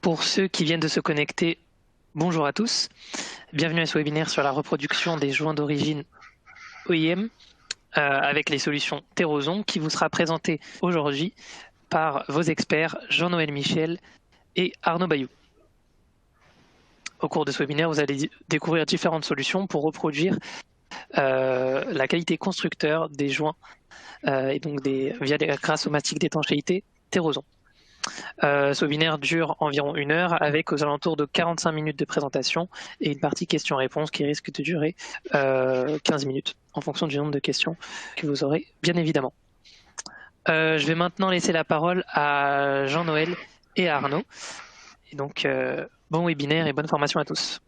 Pour ceux qui viennent de se connecter, bonjour à tous. Bienvenue à ce webinaire sur la reproduction des joints d'origine OIM avec les solutions Terrozon qui vous sera présenté aujourd'hui par vos experts Jean-Noël Michel et Arnaud Bayou. Au cours de ce webinaire, vous allez découvrir différentes solutions pour reproduire la qualité constructeur des joints et donc via grâce aux mastiques d'étanchéité Terrozon. Ce webinaire dure environ 1 heure avec aux alentours de 45 minutes de présentation et une partie questions-réponses qui risque de durer 15 minutes en fonction du nombre de questions que vous aurez, bien évidemment. Je vais maintenant laisser la parole à Jean-Noël et à Arnaud. Et donc, bon webinaire et bonne formation à tous.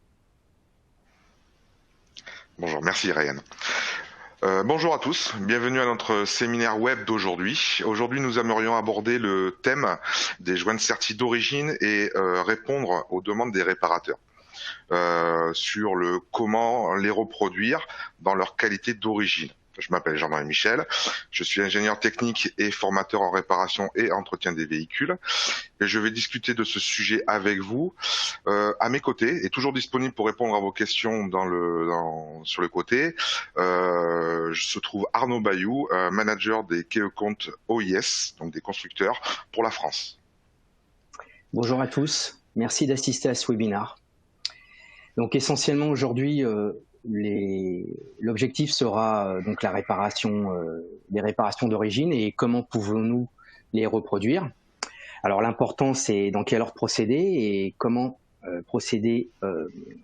Bonjour, merci Ryan. Bonjour à tous, bienvenue à notre séminaire web d'aujourd'hui. Aujourd'hui, nous aimerions aborder le thème des joints de sertie d'origine et répondre aux demandes des réparateurs sur le comment les reproduire dans leur qualité d'origine. Je m'appelle Jean-Noël Michel, je suis ingénieur technique et formateur en réparation et entretien des véhicules. Et je vais discuter de ce sujet avec vous. À mes côtés, et toujours disponible pour répondre à vos questions sur le côté, se trouve Arnaud Bayou, manager des key accounts OIS, donc des constructeurs pour la France. Bonjour à tous, merci d'assister à ce webinaire. Donc essentiellement aujourd'hui, l'objectif sera donc les réparations d'origine et comment pouvons-nous les reproduire. Alors l'important c'est dans quel ordre procéder et comment procéder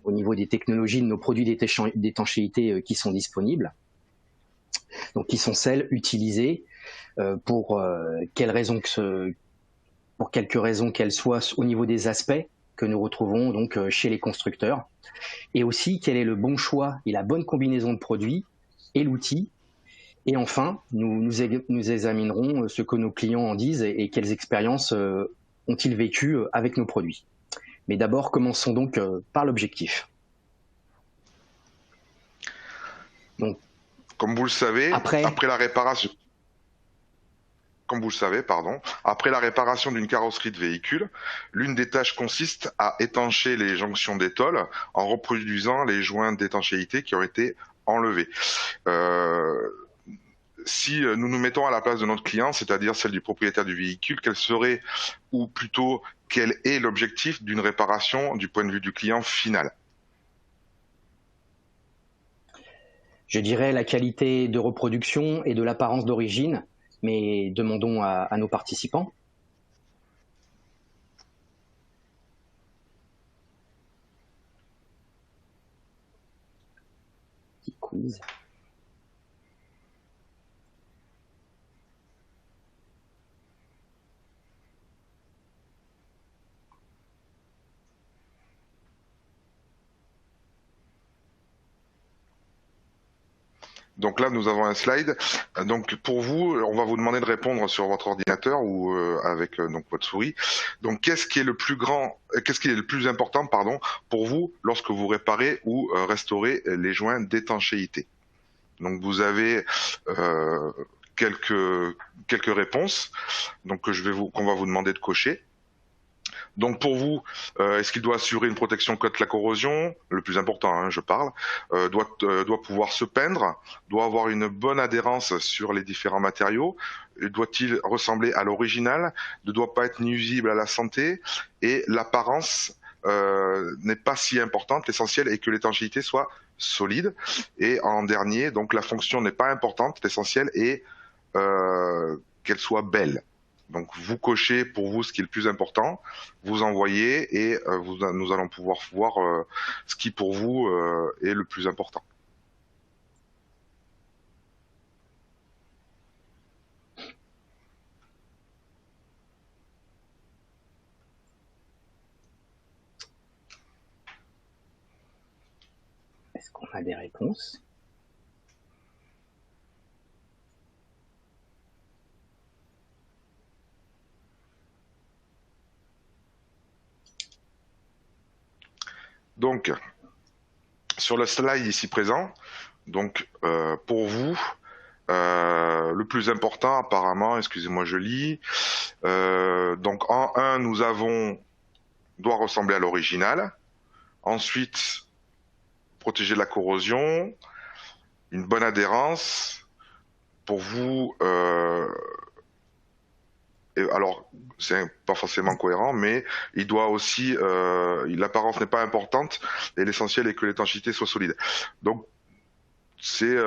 au niveau des technologies de nos produits d'étanchéité qui sont disponibles. Donc qui sont celles utilisées pour quelques raisons qu'elles soient au niveau des aspects que nous retrouvons donc chez les constructeurs, et aussi quel est le bon choix et la bonne combinaison de produits et l'outil. Et enfin, nous examinerons ce que nos clients en disent et quelles expériences ont-ils vécu avec nos produits. Mais d'abord, commençons donc par l'objectif. Donc, comme vous le savez, après la réparation d'une carrosserie de véhicule, l'une des tâches consiste à étancher les jonctions des tôles en reproduisant les joints d'étanchéité qui ont été enlevés. Si nous nous mettons à la place de notre client, c'est-à-dire celle du propriétaire du véhicule, quel serait, ou plutôt quel est l'objectif d'une réparation du point de vue du client final? Je dirais la qualité de reproduction et de l'apparence d'origine, mais demandons à nos participants. Petit quiz. Donc là, nous avons un slide. Donc pour vous, on va vous demander de répondre sur votre ordinateur ou avec donc votre souris. Donc qu'est-ce qui est le plus important, pour vous lorsque vous réparez ou restaurez les joints d'étanchéité? Donc vous avez quelques réponses. Donc qu'on va vous demander de cocher. Donc pour vous, est-ce qu'il doit assurer une protection contre la corrosion? Le plus important, je parle. Doit pouvoir se peindre, doit avoir une bonne adhérence sur les différents matériaux, doit-il ressembler à l'original, ne doit pas être nuisible à la santé, et l'apparence n'est pas si importante. L'essentiel est que l'étanchéité soit solide. Et en dernier, donc la fonction n'est pas importante, l'essentiel est qu'elle soit belle. Donc vous cochez pour vous ce qui est le plus important, vous envoyez et nous allons pouvoir voir ce qui pour vous est le plus important. Est-ce qu'on a des réponses ? Donc, sur le slide ici présent, donc pour vous, le plus important apparemment, excusez-moi je lis, donc en 1 nous avons doit ressembler à l'original. Ensuite, protéger de la corrosion, une bonne adhérence. Pour vous, alors c'est pas forcément cohérent, mais il doit aussi, l'apparence n'est pas importante et l'essentiel est que l'étanchéité soit solide. Donc c'est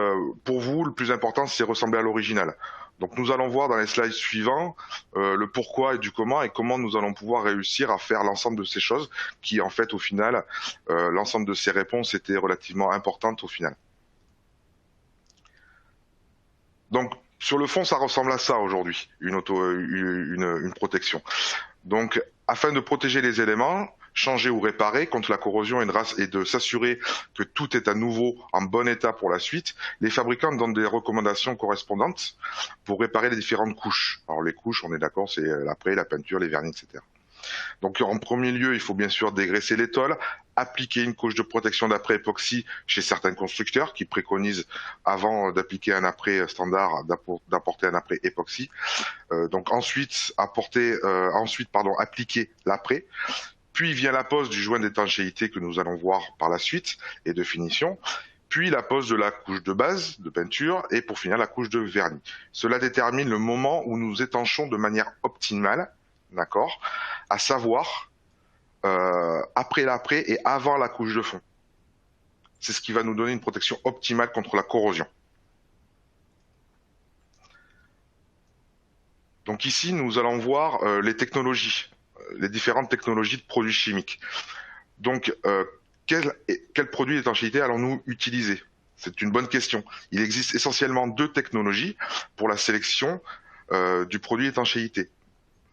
pour vous le plus important, c'est ressembler à l'original. Donc nous allons voir dans les slides suivants le pourquoi et du comment et comment nous allons pouvoir réussir à faire l'ensemble de ces choses qui en fait au final, l'ensemble de ces réponses étaient relativement importantes au final. Donc sur le fond ça ressemble à ça aujourd'hui, une protection. Donc afin de protéger les éléments, changer ou réparer contre la corrosion et de s'assurer que tout est à nouveau en bon état pour la suite, les fabricants donnent des recommandations correspondantes pour réparer les différentes couches. Alors les couches, on est d'accord, c'est l'après, la peinture, les vernis, etc. Donc en premier lieu, il faut bien sûr dégraisser les tôles, appliquer une couche de protection d'après époxy chez certains constructeurs qui préconisent avant d'appliquer un après standard d'apporter un après époxy. Donc ensuite appliquer l'après. Puis vient la pose du joint d'étanchéité que nous allons voir par la suite et de finition, puis la pose de la couche de base de peinture et pour finir la couche de vernis. Cela détermine le moment où nous étanchons de manière optimale, d'accord, à savoir après l'après et avant la couche de fond. C'est ce qui va nous donner une protection optimale contre la corrosion. Donc ici, nous allons voir les technologies. Les différentes technologies de produits chimiques. Donc, quel produit d'étanchéité allons-nous utiliser? C'est une bonne question. Il existe essentiellement deux technologies pour la sélection du produit d'étanchéité.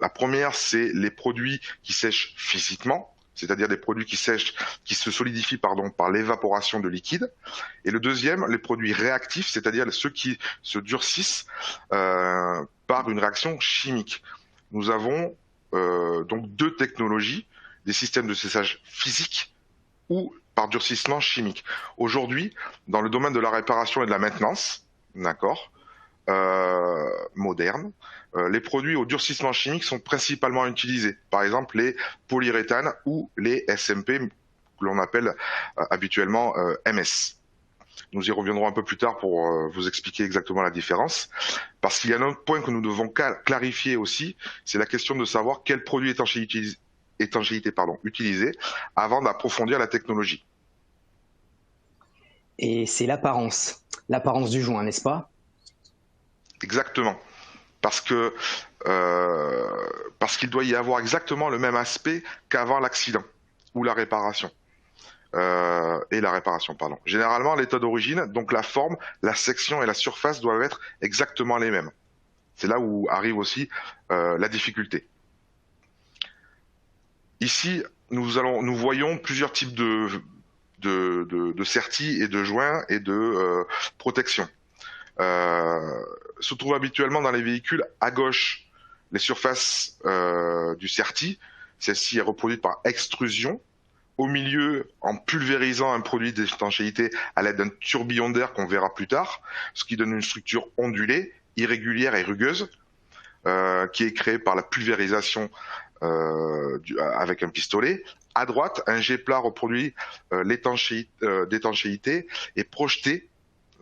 La première, c'est les produits qui sèchent physiquement, c'est-à-dire des produits qui se solidifient par l'évaporation de liquide. Et le deuxième, les produits réactifs, c'est-à-dire ceux qui se durcissent par une réaction chimique. Nous avons donc deux technologies, des systèmes de séchage physique ou par durcissement chimique. Aujourd'hui, dans le domaine de la réparation et de la maintenance, d'accord, moderne, les produits au durcissement chimique sont principalement utilisés. Par exemple, les polyuréthanes ou les SMP, que l'on appelle habituellement MS. Nous y reviendrons un peu plus tard pour vous expliquer exactement la différence. Parce qu'il y a un autre point que nous devons clarifier aussi, c'est la question de savoir quel produit étanchéité utiliser avant d'approfondir la technologie. Et c'est l'apparence du joint, n'est-ce pas? Exactement. Parce qu'il doit y avoir exactement le même aspect qu'avant l'accident ou la réparation. Généralement, l'état d'origine, donc la forme, la section et la surface doivent être exactement les mêmes. C'est là où arrive aussi la difficulté. Ici, nous voyons plusieurs types de sertis et de joints et de protection. Se trouvent habituellement dans les véhicules à gauche les surfaces du serti. Celle-ci est reproduite par extrusion. Au milieu, en pulvérisant un produit d'étanchéité à l'aide d'un tourbillon d'air qu'on verra plus tard, ce qui donne une structure ondulée, irrégulière et rugueuse, qui est créée par la pulvérisation avec un pistolet. À droite, un jet plat reproduit d'étanchéité et projeté,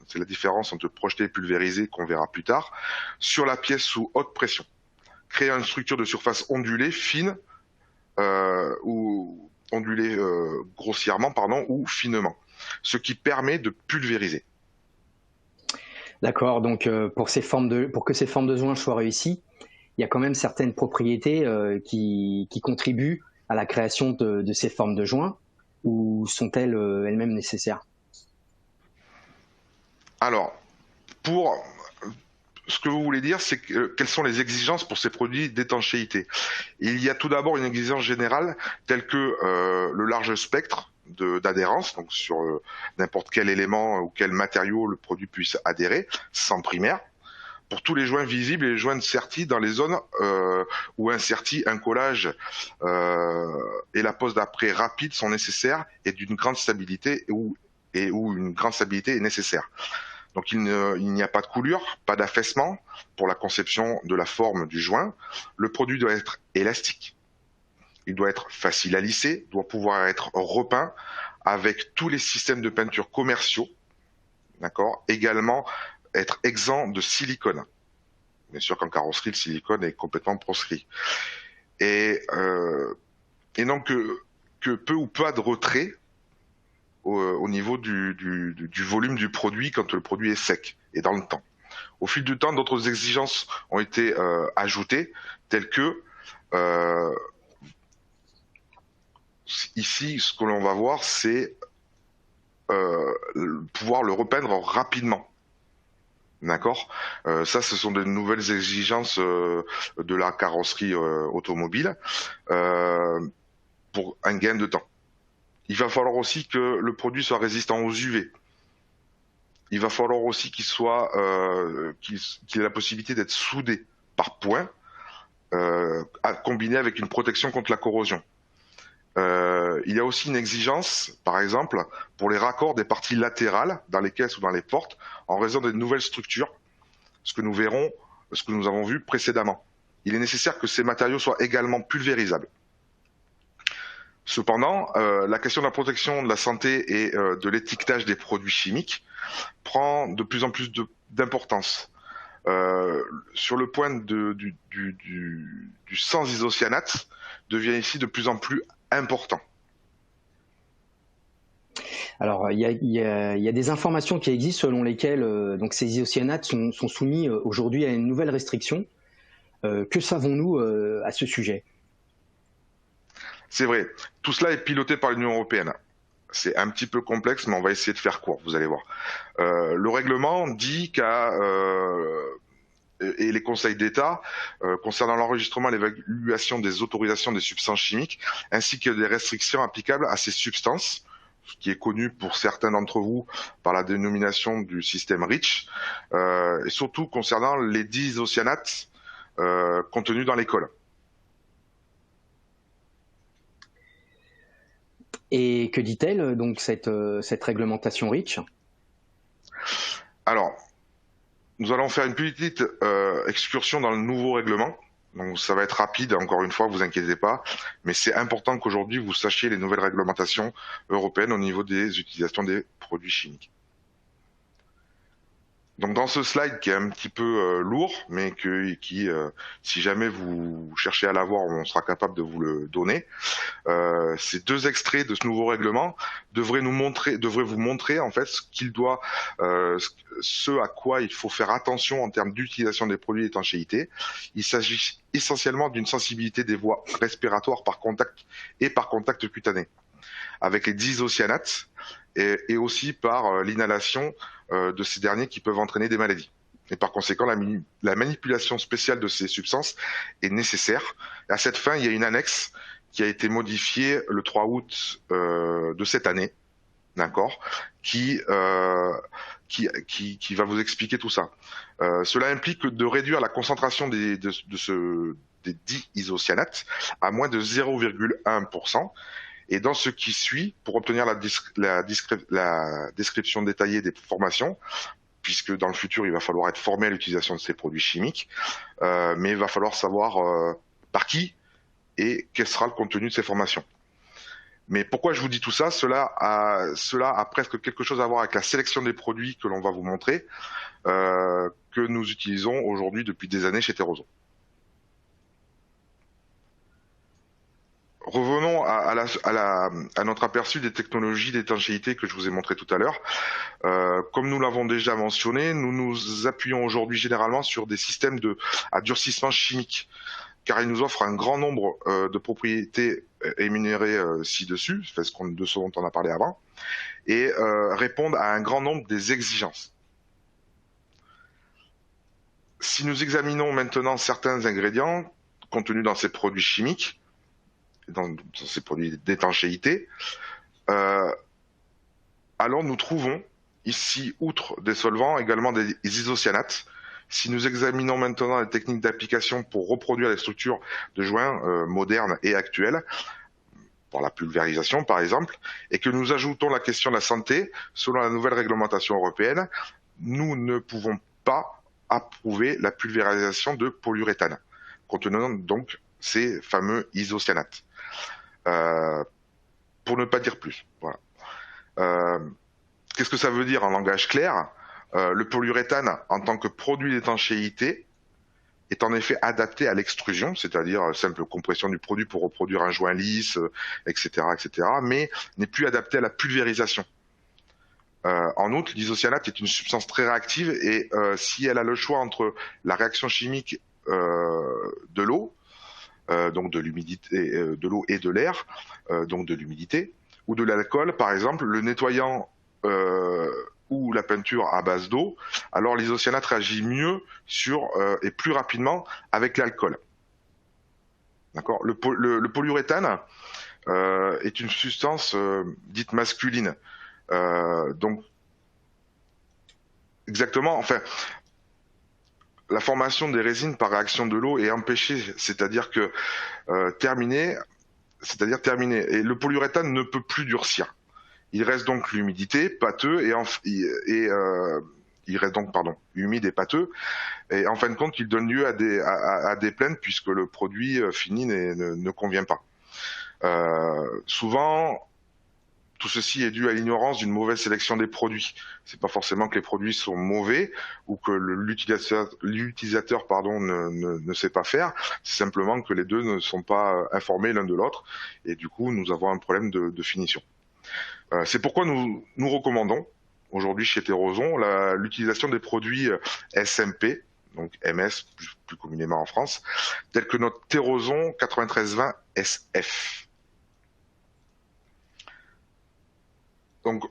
c'est la différence entre projeté et pulvérisé qu'on verra plus tard, sur la pièce sous haute pression, créant une structure de surface ondulée, fine, ou ondulée grossièrement ou finement, ce qui permet de pulvériser. D'accord, donc pour que ces formes de joints soient réussies, il y a quand même certaines propriétés qui contribuent à la création de ces formes de joints, ou sont-elles elles-mêmes nécessaires? Alors, pour ce que vous voulez dire, c'est quelles sont les exigences pour ces produits d'étanchéité. Il y a tout d'abord une exigence générale telle que le large spectre d'adhérence, donc sur n'importe quel élément ou quel matériau le produit puisse adhérer, sans primaire, pour tous les joints visibles et les joints sertis dans les zones où un serti, un collage et la pose d'après rapide sont nécessaires et d'une grande stabilité où une grande stabilité est nécessaire. Donc il n'y a pas de coulure, pas d'affaissement pour la conception de la forme du joint. Le produit doit être élastique, il doit être facile à lisser, doit pouvoir être repeint avec tous les systèmes de peinture commerciaux, d'accord, également être exempt de silicone. Bien sûr qu'en carrosserie, le silicone est complètement proscrit. Et donc que peu ou pas de retrait au niveau du volume du produit quand le produit est sec et dans le temps. Au fil du temps, d'autres exigences ont été ajoutées, telles que ici, ce que l'on va voir, c'est pouvoir le repeindre rapidement. D'accord. Ça, ce sont de nouvelles exigences de la carrosserie automobile pour un gain de temps. Il va falloir aussi que le produit soit résistant aux UV. Il va falloir aussi qu'il soit, qu'il ait la possibilité d'être soudé par point, combiné avec une protection contre la corrosion. Il y a aussi une exigence, par exemple, pour les raccords des parties latérales dans les caisses ou dans les portes, en raison des nouvelles structures, ce que nous verrons, ce que nous avons vu précédemment. Il est nécessaire que ces matériaux soient également pulvérisables. Cependant, la question de la protection de la santé et de l'étiquetage des produits chimiques prend de plus en plus d'importance. Sur le point du sans isocyanate devient ici de plus en plus important. Alors, il y a des informations qui existent selon lesquelles donc ces isocyanates sont soumis aujourd'hui à une nouvelle restriction. Que savons-nous à ce sujet? C'est vrai, tout cela est piloté par l'Union européenne. C'est un petit peu complexe, mais on va essayer de faire court, vous allez voir. Le règlement dit et les conseils d'État concernant l'enregistrement et l'évaluation des autorisations des substances chimiques, ainsi que des restrictions applicables à ces substances, ce qui est connu pour certains d'entre vous par la dénomination du système REACH, et surtout concernant les diisocyanates contenus dans les cols. Et que dit-elle donc cette réglementation REACH? Alors, nous allons faire une petite excursion dans le nouveau règlement. Donc ça va être rapide, encore une fois, vous inquiétez pas, mais c'est important qu'aujourd'hui vous sachiez les nouvelles réglementations européennes au niveau des utilisations des produits chimiques. Donc dans ce slide qui est un petit peu lourd, mais qui, si jamais vous cherchez à l'avoir, on sera capable de vous le donner. Ces deux extraits de ce nouveau règlement devraient vous montrer en fait ce à quoi il faut faire attention en termes d'utilisation des produits d'étanchéité. Il s'agit essentiellement d'une sensibilité des voies respiratoires par contact cutané, avec les diisocyanates et aussi par l'inhalation de ces derniers qui peuvent entraîner des maladies. Et par conséquent, la manipulation spéciale de ces substances est nécessaire. Et à cette fin, il y a une annexe qui a été modifiée le 3 août de cette année, d'accord, qui va vous expliquer tout ça. Cela implique de réduire la concentration des diisocyanates à moins de 0,1%. Et dans ce qui suit, pour obtenir la description détaillée des formations, puisque dans le futur, il va falloir être formé à l'utilisation de ces produits chimiques, mais il va falloir savoir par qui et quel sera le contenu de ces formations. Mais pourquoi je vous dis tout ça? Cela a presque quelque chose à voir avec la sélection des produits que l'on va vous montrer, que nous utilisons aujourd'hui depuis des années chez Terroson. Revenons à notre aperçu des technologies d'étanchéité que je vous ai montré tout à l'heure. Comme nous l'avons déjà mentionné, nous nous appuyons aujourd'hui généralement sur des systèmes à durcissement chimique, car ils nous offrent un grand nombre de propriétés énumérées ci-dessus, de ce dont on a parlé avant, et répondent à un grand nombre des exigences. Si nous examinons maintenant certains ingrédients contenus dans ces produits chimiques, dans ces produits d'étanchéité, alors nous trouvons ici, outre des solvants, également des isocyanates. Si nous examinons maintenant les techniques d'application pour reproduire les structures de joints modernes et actuelles, pour la pulvérisation par exemple, et que nous ajoutons la question de la santé, selon la nouvelle réglementation européenne, nous ne pouvons pas approuver la pulvérisation de polyuréthane, contenant donc ces fameux isocyanates. pour ne pas dire plus. Voilà. Qu'est-ce que ça veut dire en langage clair? Le polyuréthane, en tant que produit d'étanchéité, est en effet adapté à l'extrusion, c'est-à-dire simple compression du produit pour reproduire un joint lisse, etc., mais n'est plus adapté à la pulvérisation. En outre, l'isocyanate est une substance très réactive et si elle a le choix entre la réaction chimique de l'eau, donc de l'humidité, de l'eau et de l'air, donc de l'humidité, ou de l'alcool, par exemple, le nettoyant ou la peinture à base d'eau, alors l'isocyanate réagit mieux et plus rapidement avec l'alcool. D'accord. Le polyuréthane est une substance dite masculine. Donc exactement, enfin, la formation des résines par réaction de l'eau est empêchée, c'est-à-dire terminée. Et le polyuréthane ne peut plus durcir. Il reste donc l'humidité, pâteux, il reste donc, humide et pâteux, et en fin de compte, il donne lieu à des plaintes puisque le produit fini ne convient pas. Souvent, tout ceci est dû à l'ignorance d'une mauvaise sélection des produits. C'est pas forcément que les produits sont mauvais ou que l'utilisateur ne sait pas faire. C'est simplement que les deux ne sont pas informés l'un de l'autre et du coup nous avons un problème de finition. C'est pourquoi nous recommandons aujourd'hui chez Terroson l'utilisation des produits SMP, donc MS plus communément en France, tels que notre Terroson 9320 SF. Donc,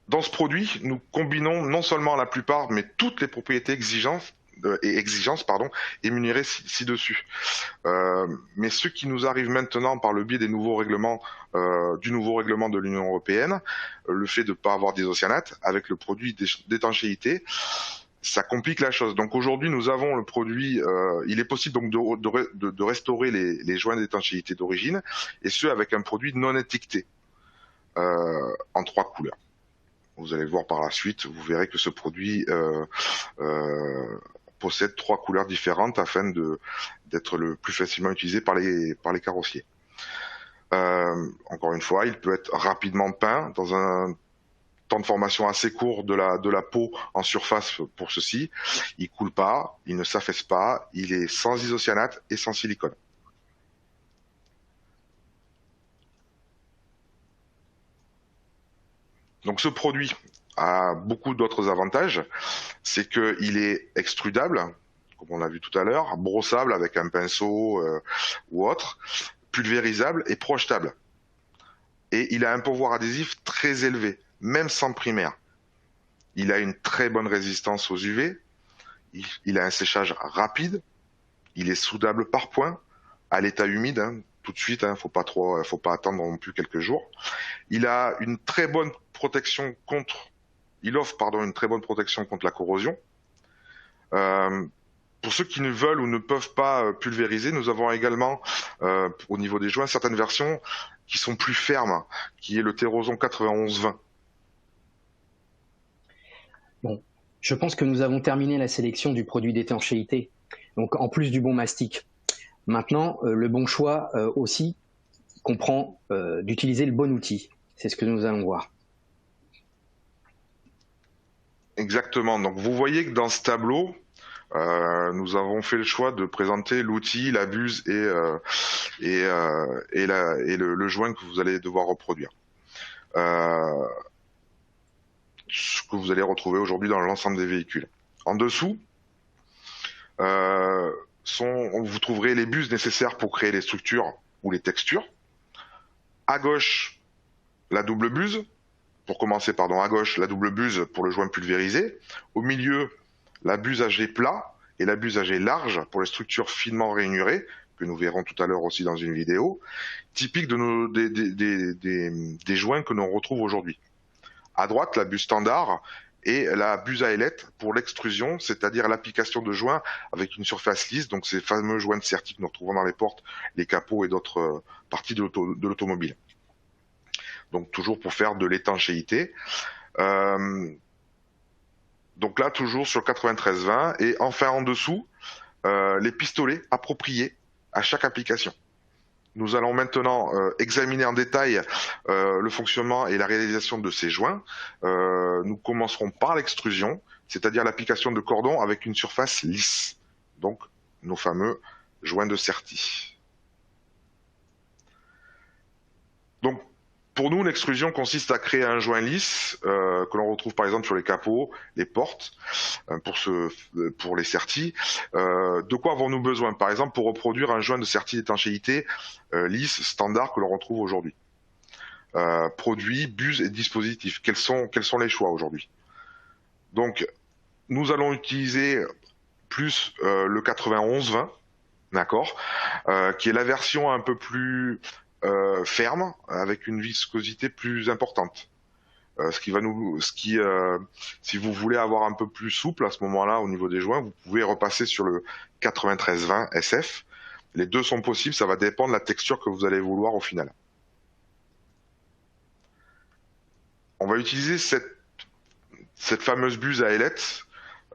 dans ce produit, nous combinons non seulement la plupart, mais toutes les propriétés exigences énumérées ci-dessus. Mais ce qui nous arrive maintenant par le biais des nouveaux règlements, du nouveau règlement de l'Union européenne, le fait de ne pas avoir d'isocyanate avec le produit d'étanchéité, ça complique la chose. Donc aujourd'hui, nous avons le produit. Il est possible donc de restaurer les joints d'étanchéité d'origine, et ce avec un produit non étiqueté. En 3 couleurs. Vous allez voir par la suite, vous verrez que ce produit possède 3 couleurs différentes afin d'être le plus facilement utilisé par les carrossiers. Encore une fois, il peut être rapidement peint dans un temps de formation assez court de la peau en surface pour ceci. Il coule pas, il ne s'affaisse pas, il est sans isocyanate et sans silicone. Donc ce produit a beaucoup d'autres avantages, c'est qu'il est extrudable, comme on l'a vu tout à l'heure, brossable avec un pinceau ou autre, pulvérisable et projetable. Et il a un pouvoir adhésif très élevé, même sans primaire. Il a une très bonne résistance aux UV, il a un séchage rapide, il est soudable par point, à l'état humide, tout de suite, faut pas attendre non plus quelques jours. Il a une très bonne protection il offre une très bonne protection contre la corrosion. Pour ceux qui ne veulent ou ne peuvent pas pulvériser, nous avons également au niveau des joints certaines versions qui sont plus fermes, qui est le Terroson 9120. Bon, je pense que nous avons terminé la sélection du produit d'étanchéité. Donc en plus du bon mastic. Maintenant, le bon choix aussi comprend d'utiliser le bon outil. C'est ce que nous allons voir. Exactement. Donc vous voyez que dans ce tableau, nous avons fait le choix de présenter l'outil, la buse et le joint que vous allez devoir reproduire. Ce que vous allez retrouver aujourd'hui dans l'ensemble des véhicules. En dessous, vous trouverez les buses nécessaires pour créer les structures ou les textures. À gauche, la double buse. Pour commencer, à gauche, la double buse pour le joint pulvérisé. Au milieu, la buse à jet plat et la buse à jet large pour les structures finement rainurées, que nous verrons tout à l'heure aussi dans une vidéo, typique des joints que l'on retrouve aujourd'hui. À droite, la buse standard et la buse à ailette pour l'extrusion, c'est-à-dire l'application de joints avec une surface lisse, donc ces fameux joints de sertie que nous retrouvons dans les portes, les capots et d'autres parties de l'automobile. Donc toujours pour faire de l'étanchéité. Donc là, toujours sur 9320. Et enfin, en dessous, les pistolets appropriés à chaque application. Nous allons maintenant examiner en détail le fonctionnement et la réalisation de ces joints. Nous commencerons par l'extrusion, c'est-à-dire l'application de cordons avec une surface lisse, donc nos fameux joints de sertie. Donc, pour nous, l'extrusion consiste à créer un joint lisse que l'on retrouve par exemple sur les capots, les portes, pour les serties. De quoi avons-nous besoin? Par exemple, pour reproduire un joint de sertie d'étanchéité lisse standard que l'on retrouve aujourd'hui. Produits, buses et dispositifs. Quels sont les choix aujourd'hui? Donc, nous allons utiliser plus le 91-20, d'accord, qui est la version un peu plus ferme, avec une viscosité plus importante. Si vous voulez avoir un peu plus souple à ce moment-là au niveau des joints, vous pouvez repasser sur le 93-20 SF. Les deux sont possibles, ça va dépendre de la texture que vous allez vouloir au final. On va utiliser cette fameuse buse à ailettes,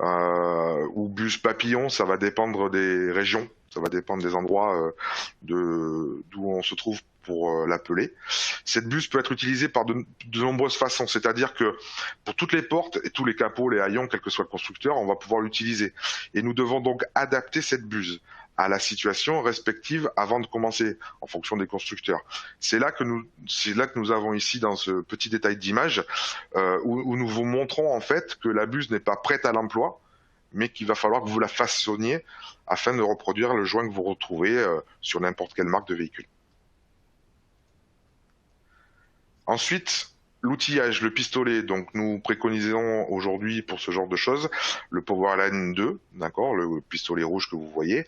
ou buse papillon, ça va dépendre des régions, ça va dépendre des endroits d'où on se trouve pour l'appeler. Cette buse peut être utilisée par de nombreuses façons, c'est-à-dire que pour toutes les portes et tous les capots, les haillons, quel que soit le constructeur, on va pouvoir l'utiliser. Et nous devons donc adapter cette buse à la situation respective avant de commencer, en fonction des constructeurs. C'est là que nous avons ici, dans ce petit détail d'image, où nous vous montrons en fait que la buse n'est pas prête à l'emploi, mais qu'il va falloir que vous la façonniez afin de reproduire le joint que vous retrouvez sur n'importe quelle marque de véhicule. Ensuite, l'outillage, le pistolet. Donc, nous préconisons aujourd'hui pour ce genre de choses le Powerline 2, d'accord, le pistolet rouge que vous voyez.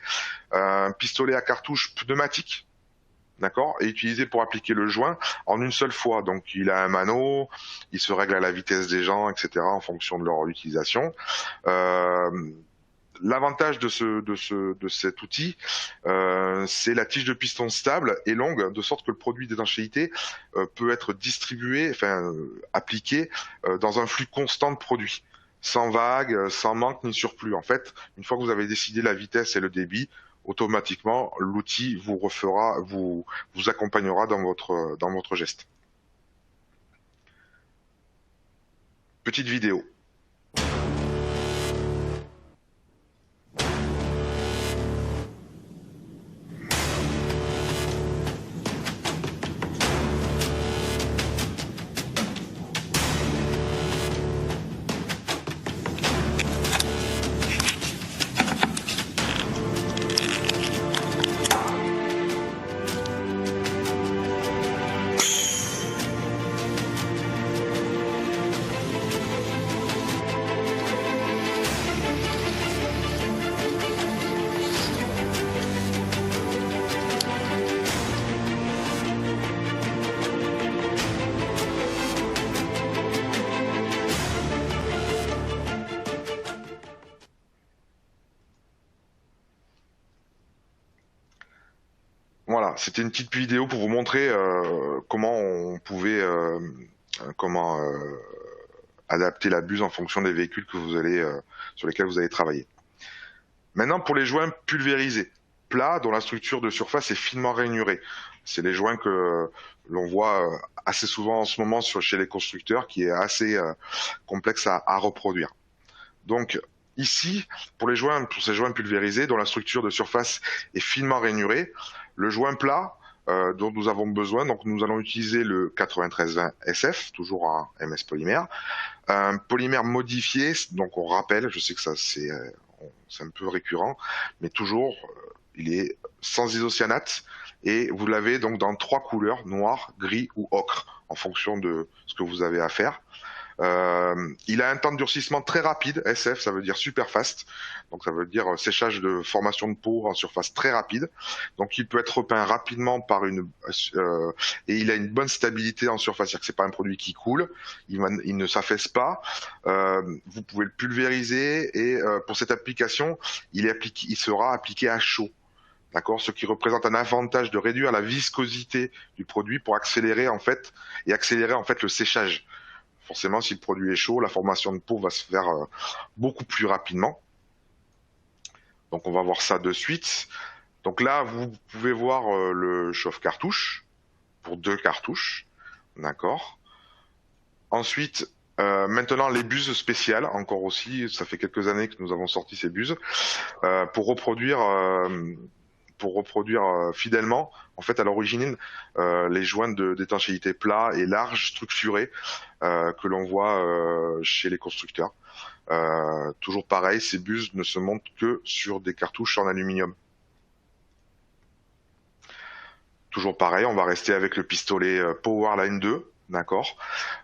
Un pistolet à cartouche pneumatique, d'accord, et utilisé pour appliquer le joint en une seule fois. Donc, il a un mano, il se règle à la vitesse des gens, etc., en fonction de leur utilisation. L'avantage de cet outil, c'est la tige de piston stable et longue, de sorte que le produit d'étanchéité peut être distribué, appliqué dans un flux constant de produit, sans vague, sans manque ni surplus. En fait, une fois que vous avez décidé la vitesse et le débit, automatiquement l'outil vous accompagnera dans votre geste. Petite vidéo. Voilà, c'était une petite vidéo pour vous montrer comment on pouvait adapter la buse en fonction des véhicules sur lesquels vous allez travailler. Maintenant, pour les joints pulvérisés, plats dont la structure de surface est finement rainurée. C'est les joints que l'on voit assez souvent en ce moment chez les constructeurs, qui est assez complexe à reproduire. Donc ici, pour ces joints pulvérisés dont la structure de surface est finement rainurée, le joint plat dont nous avons besoin, donc nous allons utiliser le 93-20 SF, toujours en MS polymère, un polymère modifié, donc on rappelle, je sais que ça c'est un peu récurrent, mais toujours il est sans isocyanate et vous l'avez donc dans 3 couleurs, noir, gris ou ocre, en fonction de ce que vous avez à faire. Il a un temps de durcissement très rapide, SF, ça veut dire super fast, donc ça veut dire séchage de formation de peau en surface très rapide. Donc il peut être repeint rapidement et il a une bonne stabilité en surface, c'est-à-dire que c'est pas un produit qui coule, il ne s'affaisse pas. Vous pouvez le pulvériser et pour cette application, il sera appliqué à chaud. D'accord, ce qui représente un avantage de réduire la viscosité du produit pour accélérer en fait le séchage. Forcément, si le produit est chaud, la formation de peau va se faire beaucoup plus rapidement. Donc on va voir ça de suite. Donc là, vous pouvez voir le chauffe-cartouche pour 2 cartouches, d'accord. Ensuite, maintenant les buses spéciales, encore aussi, ça fait quelques années que nous avons sorti ces buses pour reproduire fidèlement, en fait, à l'origine, les joints d'étanchéité plats et larges, structurés, que l'on voit chez les constructeurs. Toujours pareil, ces buses ne se montent que sur des cartouches en aluminium. Toujours pareil, on va rester avec le pistolet Powerline 2, d'accord.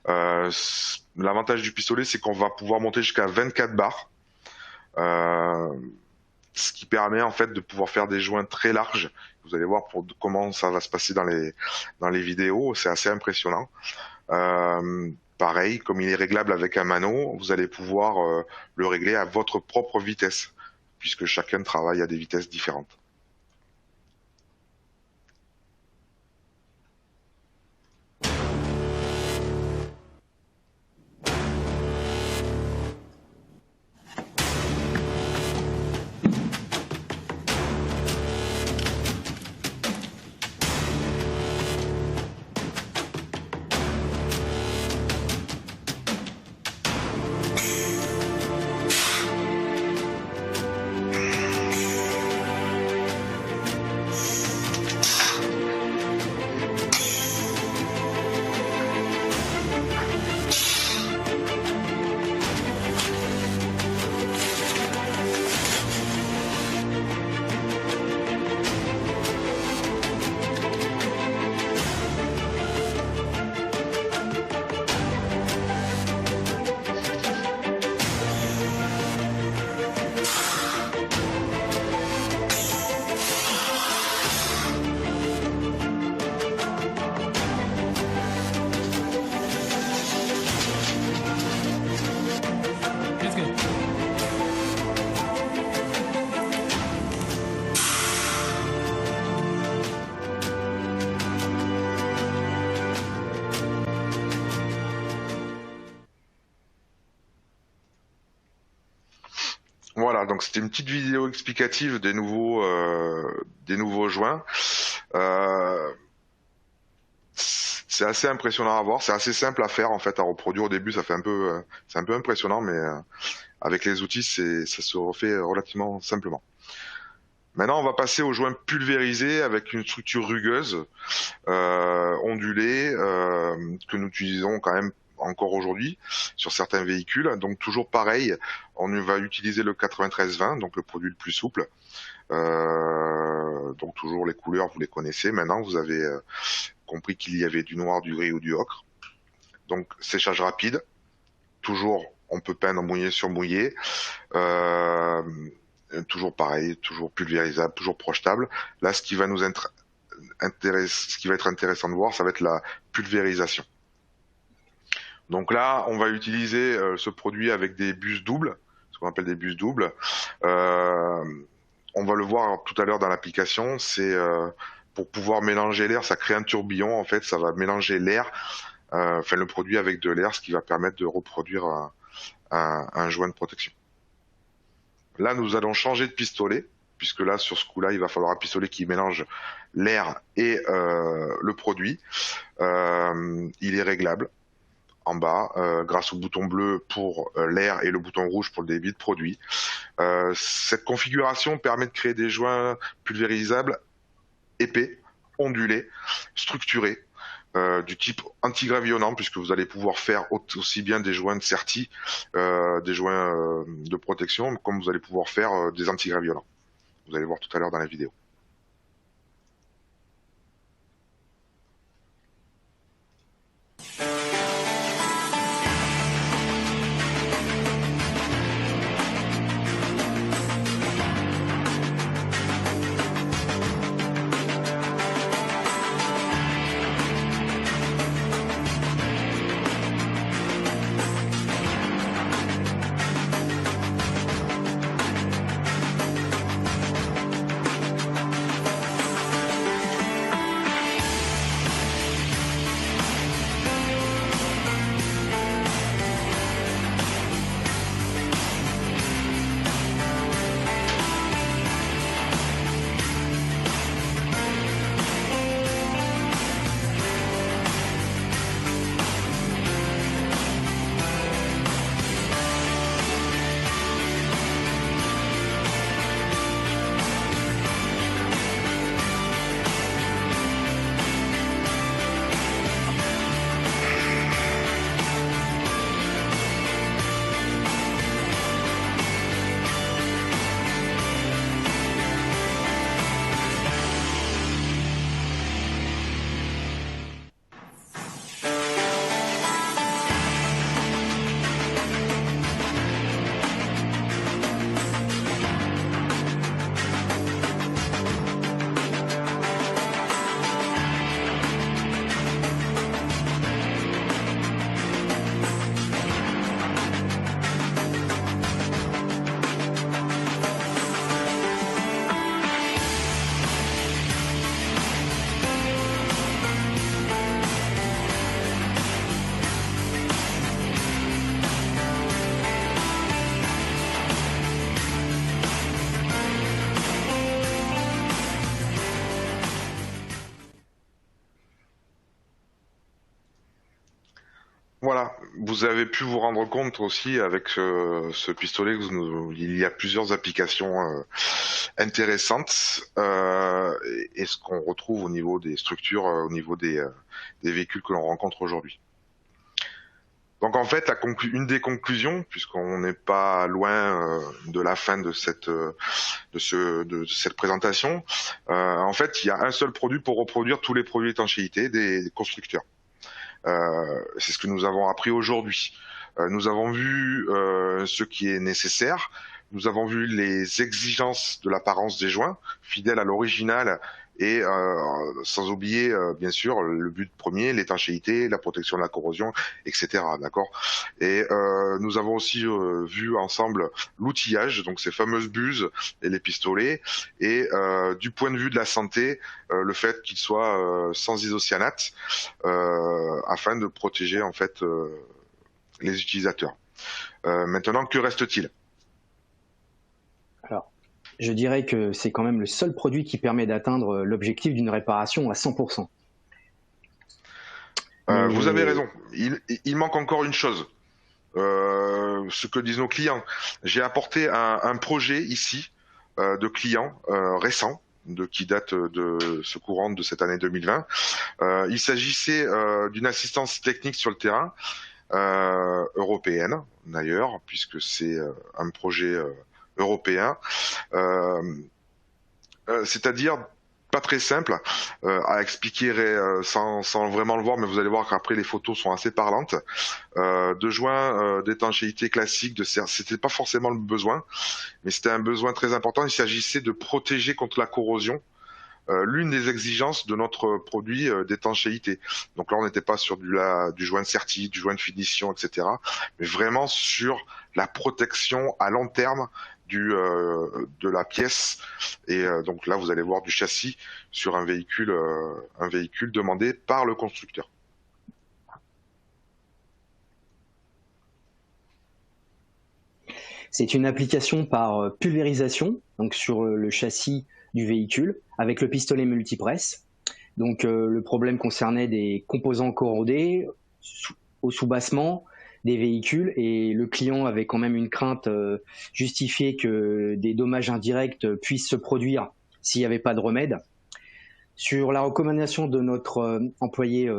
L'avantage du pistolet, c'est qu'on va pouvoir monter jusqu'à 24 barres. Ce qui permet en fait de pouvoir faire des joints très larges. Vous allez voir comment ça va se passer dans les vidéos, c'est assez impressionnant. Pareil, comme il est réglable avec un mano, vous allez pouvoir le régler à votre propre vitesse, puisque chacun travaille à des vitesses différentes. Voilà, donc c'était une petite vidéo explicative des nouveaux joints. C'est assez impressionnant à voir, c'est assez simple à faire en fait, à reproduire au début, c'est un peu impressionnant, mais avec les outils, ça se refait relativement simplement. Maintenant, on va passer aux joints pulvérisés avec une structure rugueuse, ondulée, que nous utilisons quand même encore aujourd'hui sur certains véhicules. Donc toujours pareil, on va utiliser le 9320, donc le produit le plus souple. Donc toujours les couleurs, vous les connaissez. Maintenant, vous avez compris qu'il y avait du noir, du gris ou du ocre. Donc séchage rapide. Toujours, on peut peindre mouillé sur mouillé. Toujours pareil, toujours pulvérisable, toujours projetable. Là, ce qui va être intéressant de voir, ça va être la pulvérisation. Donc là, on va utiliser ce produit avec des buses doubles, ce qu'on appelle des buses doubles. On va le voir tout à l'heure dans l'application, c'est pour pouvoir mélanger l'air, ça crée un tourbillon, en fait, ça va mélanger l'air, le produit avec de l'air, ce qui va permettre de reproduire un joint de protection. Là, nous allons changer de pistolet, puisque là, sur ce coup-là, il va falloir un pistolet qui mélange l'air et le produit. Il est réglable en bas, grâce au bouton bleu pour l'air et le bouton rouge pour le débit de produit. Cette configuration permet de créer des joints pulvérisables épais, ondulés, structurés, du type antigravillonnant, puisque vous allez pouvoir faire aussi bien des joints de sertis, des joints de protection, comme vous allez pouvoir faire des antigravillonnants. Vous allez voir tout à l'heure dans la vidéo. voilà, vous avez pu vous rendre compte aussi avec ce pistolet il y a plusieurs applications intéressantes et ce qu'on retrouve au niveau des structures, au niveau des véhicules que l'on rencontre aujourd'hui. Donc en fait, une des conclusions, puisqu'on n'est pas loin de la fin de cette présentation, en fait, il y a un seul produit pour reproduire tous les produits d'étanchéité des constructeurs. C'est ce que nous avons appris aujourd'hui. Nous avons vu ce qui est nécessaire. Nous avons vu les exigences de l'apparence des joints, fidèles à l'original et sans oublier bien sûr le but premier, l'étanchéité, la protection de la corrosion, etc. D'accord. Et nous avons aussi vu ensemble l'outillage, donc ces fameuses buses et les pistolets, et du point de vue de la santé, le fait qu'ils soient sans isocyanate, afin de protéger en fait les utilisateurs. Maintenant, que reste-t-il ? Alors, je dirais que c'est quand même le seul produit qui permet d'atteindre l'objectif d'une réparation à 100%. Vous avez raison. Il manque encore une chose. Ce que disent nos clients. J'ai apporté un projet ici de clients récents, qui date de ce courant de cette année 2020. Il s'agissait d'une assistance technique sur le terrain, européenne d'ailleurs, puisque c'est un projet européen, c'est-à-dire pas très simple à expliquer sans vraiment le voir, mais vous allez voir qu'après les photos sont assez parlantes. De joints d'étanchéité classique, c'était pas forcément le besoin, mais c'était un besoin très important. Il s'agissait de protéger contre la corrosion. L'une des exigences de notre produit d'étanchéité. Donc là, on n'était pas sur du joint de sertie, du joint de finition, etc., mais vraiment sur la protection à long terme de la pièce. Et donc là, vous allez voir du châssis sur un véhicule demandé par le constructeur. C'est une application par pulvérisation, donc sur le châssis du véhicule, avec le pistolet multipresse. Donc le problème concernait des composants corrodés au soubassement des véhicules, et le client avait quand même une crainte justifiée que des dommages indirects puissent se produire s'il n'y avait pas de remède. Sur la recommandation de notre employé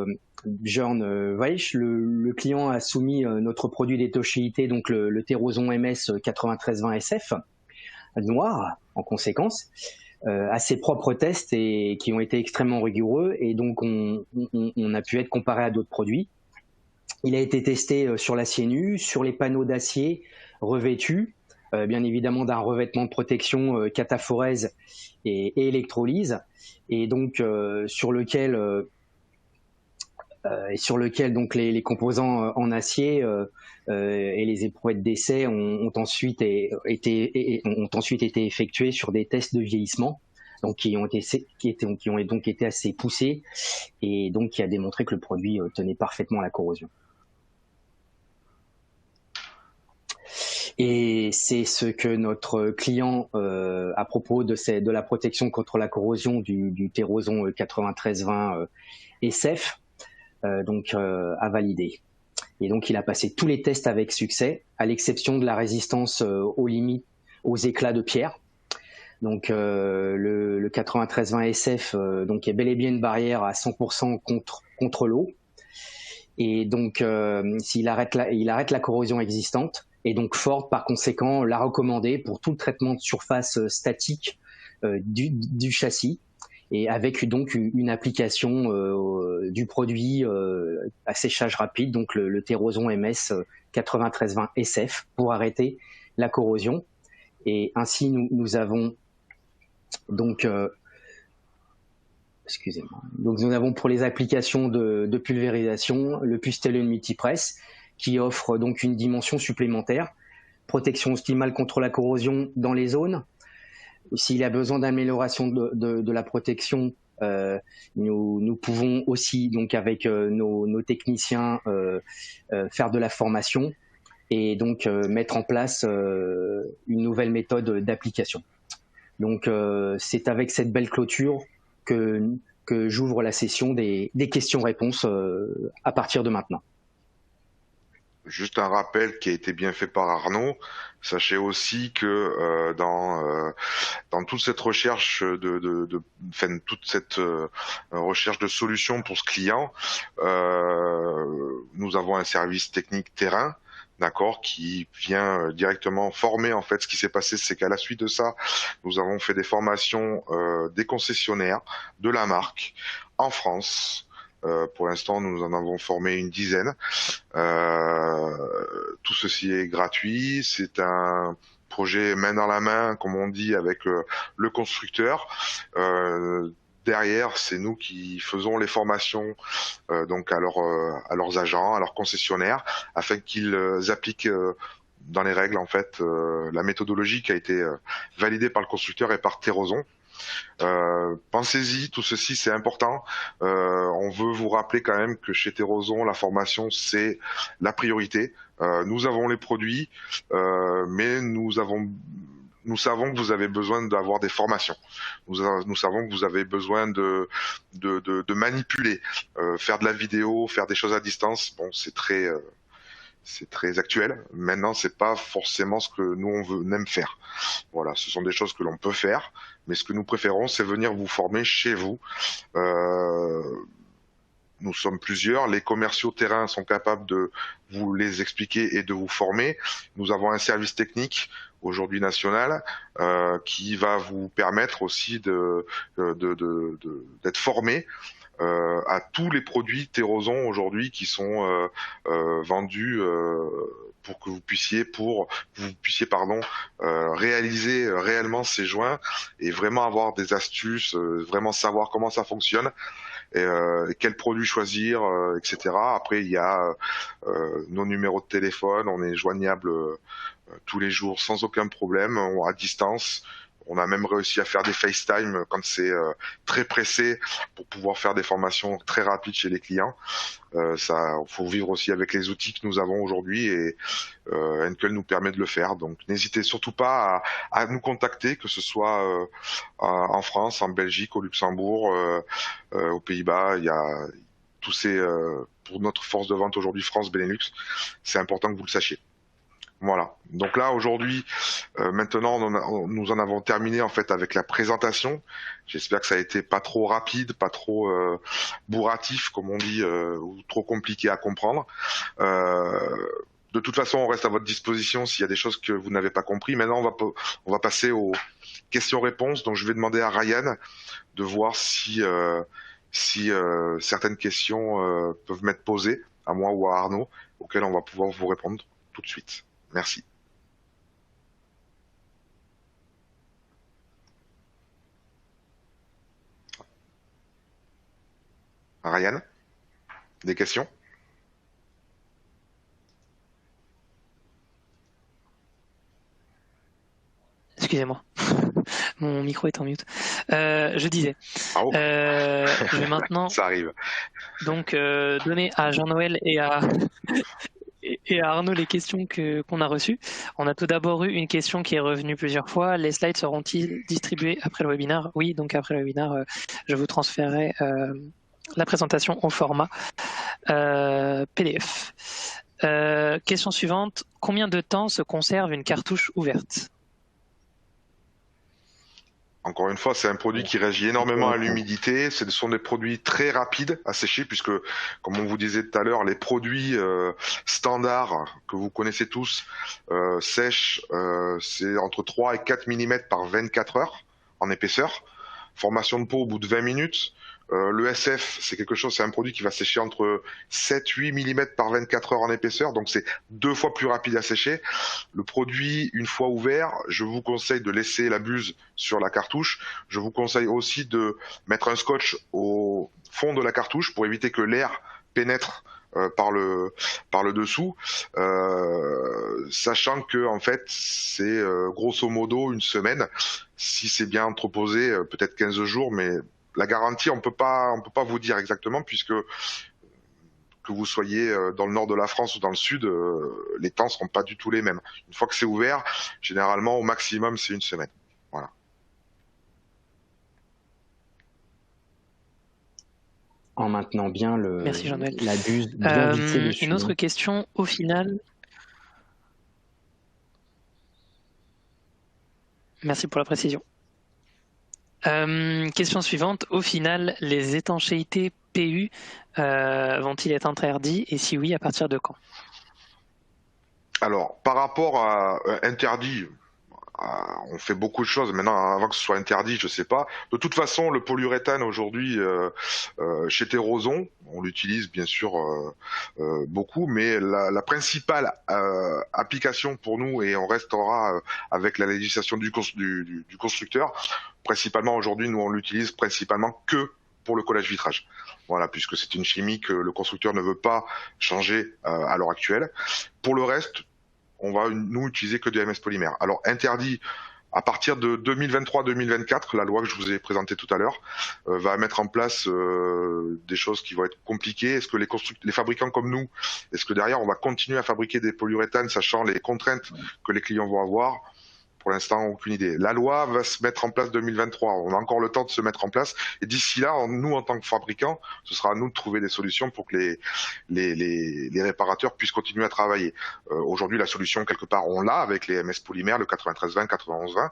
Björn Weich, le client a soumis notre produit d'étanchéité, donc le Terroson MS 9320 SF noir en conséquence, à ses propres tests et qui ont été extrêmement rigoureux, et donc on a pu être comparé à d'autres produits. Il a été testé sur l'acier nu, sur les panneaux d'acier revêtus, bien évidemment d'un revêtement de protection cataphorèse et électrolyse, et donc sur lequel donc les composants en acier et les éprouvettes d'essai ont ensuite été effectués sur des tests de vieillissement, donc qui ont donc été assez poussés, et donc qui a démontré que le produit tenait parfaitement à la corrosion. Et c'est ce que notre client, à propos de la protection contre la corrosion du Terroson 9320 SF, a validé. Et donc il a passé tous les tests avec succès, à l'exception de la résistance aux limites, aux éclats de pierre. Donc le 9320 SF donc est bel et bien une barrière à 100% contre l'eau. Et donc il arrête la corrosion existante, et donc Ford par conséquent l'a recommandé pour tout le traitement de surface statique du châssis, et avec donc une application du produit à séchage rapide, donc le Terroson MS 9320 SF, pour arrêter la corrosion. Et ainsi nous avons donc donc nous avons pour les applications de pulvérisation le pistolet multipresse, qui offre donc une dimension supplémentaire, protection optimale contre la corrosion dans les zones. S'il y a besoin d'amélioration de la protection, nous pouvons aussi, donc avec nos techniciens, faire de la formation et donc mettre en place une nouvelle méthode d'application. Donc c'est avec cette belle clôture que j'ouvre la session des questions-réponses à partir de maintenant. Juste un rappel qui a été bien fait par Arnaud. Sachez aussi que dans toute cette recherche enfin, toute cette recherche de solutions pour ce client, nous avons un service technique terrain, d'accord, qui vient directement former. En fait, ce qui s'est passé, c'est qu'à la suite de ça, nous avons fait des formations des concessionnaires de la marque en France. Pour l'instant, nous en avons formé une dizaine. Tout ceci est gratuit. C'est un projet main dans la main, comme on dit, avec le constructeur. Derrière, c'est nous qui faisons les formations donc à leurs agents, à leurs concessionnaires, afin qu'ils appliquent dans les règles en fait la méthodologie qui a été validée par le constructeur et par Terrozon. Pensez-y, tout ceci c'est important. On veut vous rappeler quand même que chez Terrozon, la formation c'est la priorité. Nous avons les produits, mais nous savons que vous avez besoin d'avoir des formations. Nous savons que vous avez besoin de manipuler, faire de la vidéo, faire des choses à distance. Bon, c'est très actuel. Maintenant, c'est pas forcément ce que nous on aime faire. Voilà, ce sont des choses que l'on peut faire, mais ce que nous préférons, c'est venir vous former chez vous. Euh, Nous sommes plusieurs. Les commerciaux terrain sont capables de vous les expliquer et de vous former. Nous avons un service technique aujourd'hui national qui va vous permettre aussi d'être formé à tous les produits Terrozon aujourd'hui qui sont vendus pour que vous puissiez réaliser réellement ces joints et vraiment avoir des astuces, vraiment savoir comment ça fonctionne et quel produit choisir, etc. Après, il y a nos numéros de téléphone, on est joignable tous les jours sans aucun problème, à distance. On a même réussi à faire des FaceTime quand c'est très pressé pour pouvoir faire des formations très rapides chez les clients. Ça, faut vivre aussi avec les outils que nous avons aujourd'hui et Henkel nous permet de le faire. Donc, n'hésitez surtout pas à nous contacter, que ce soit en France, en Belgique, au Luxembourg, aux Pays-Bas. Il y a tous ces pour notre force de vente aujourd'hui France Benelux. C'est important que vous le sachiez. Voilà. Donc là aujourd'hui, maintenant nous en avons terminé en fait avec la présentation. J'espère que ça a été pas trop rapide, pas trop bourratif comme on dit, ou trop compliqué à comprendre. De toute façon, on reste à votre disposition s'il y a des choses que vous n'avez pas compris. Maintenant, on va passer aux questions-réponses. Donc je vais demander à Ryan de voir si certaines questions peuvent m'être posées à moi ou à Arnaud, auxquelles on va pouvoir vous répondre tout de suite. Merci. Ryan, des questions? Excusez-moi, mon micro est en mute. Je disais, Ah, oh. je vais maintenant Ça arrive. donc donner à Jean-Noël et à Arnaud les questions qu'on a reçues. On a tout d'abord eu une question qui est revenue plusieurs fois. Les slides seront-ils distribués après le webinaire? Oui, donc après le webinaire, je vous transférerai la présentation au format PDF. Question suivante. Combien de temps se conserve une cartouche ouverte? Encore une fois, c'est un produit qui réagit énormément à l'humidité. Ce sont des produits très rapides à sécher puisque, comme on vous disait tout à l'heure, les produits standards que vous connaissez tous sèchent, c'est entre 3 et 4 mm par 24 heures en épaisseur. Formation de peau au bout de 20 minutes. Le SF, c'est un produit qui va sécher entre 7-8 mm par 24 heures en épaisseur, donc c'est 2 fois plus rapide à sécher. Le produit, une fois ouvert, je vous conseille de laisser la buse sur la cartouche. Je vous conseille aussi de mettre un scotch au fond de la cartouche pour éviter que l'air pénètre par le dessous, sachant que en fait c'est grosso modo une semaine. Si c'est bien entreposé, peut-être 15 jours, mais la garantie, on peut pas vous dire exactement puisque que vous soyez dans le nord de la France ou dans le sud, les temps seront pas du tout les mêmes. Une fois que c'est ouvert, généralement au maximum c'est une semaine. Voilà. en maintenant bien Merci Jean-Noël. la buse bien vissée dessus. Une autre question, au final... Merci pour la précision. Question suivante, au final, les étanchéités PU vont-ils être interdits et si oui, à partir de quand? Alors, par rapport à interdit, on fait beaucoup de choses. Maintenant, avant que ce soit interdit, je sais pas. De toute façon, le polyuréthane aujourd'hui, chez Terroson, on l'utilise bien sûr beaucoup, mais la principale application pour nous, et on restera avec la législation du constructeur, principalement aujourd'hui, nous on l'utilise principalement que pour le collage vitrage. Voilà, puisque c'est une chimie que le constructeur ne veut pas changer à l'heure actuelle. Pour le reste, on va nous utiliser que du MS polymère. Alors interdit à partir de 2023-2024, la loi que je vous ai présentée tout à l'heure va mettre en place des choses qui vont être compliquées. Est-ce que les fabricants comme nous, est-ce que derrière on va continuer à fabriquer des polyuréthanes, sachant les contraintes que les clients vont avoir? Pour l'instant, aucune idée. La loi va se mettre en place 2023. On a encore le temps de se mettre en place. Et d'ici là, nous, en tant que fabricants, ce sera à nous de trouver des solutions pour que les réparateurs puissent continuer à travailler. Aujourd'hui, la solution, quelque part, on l'a avec les MS polymères, le 9320, 9120,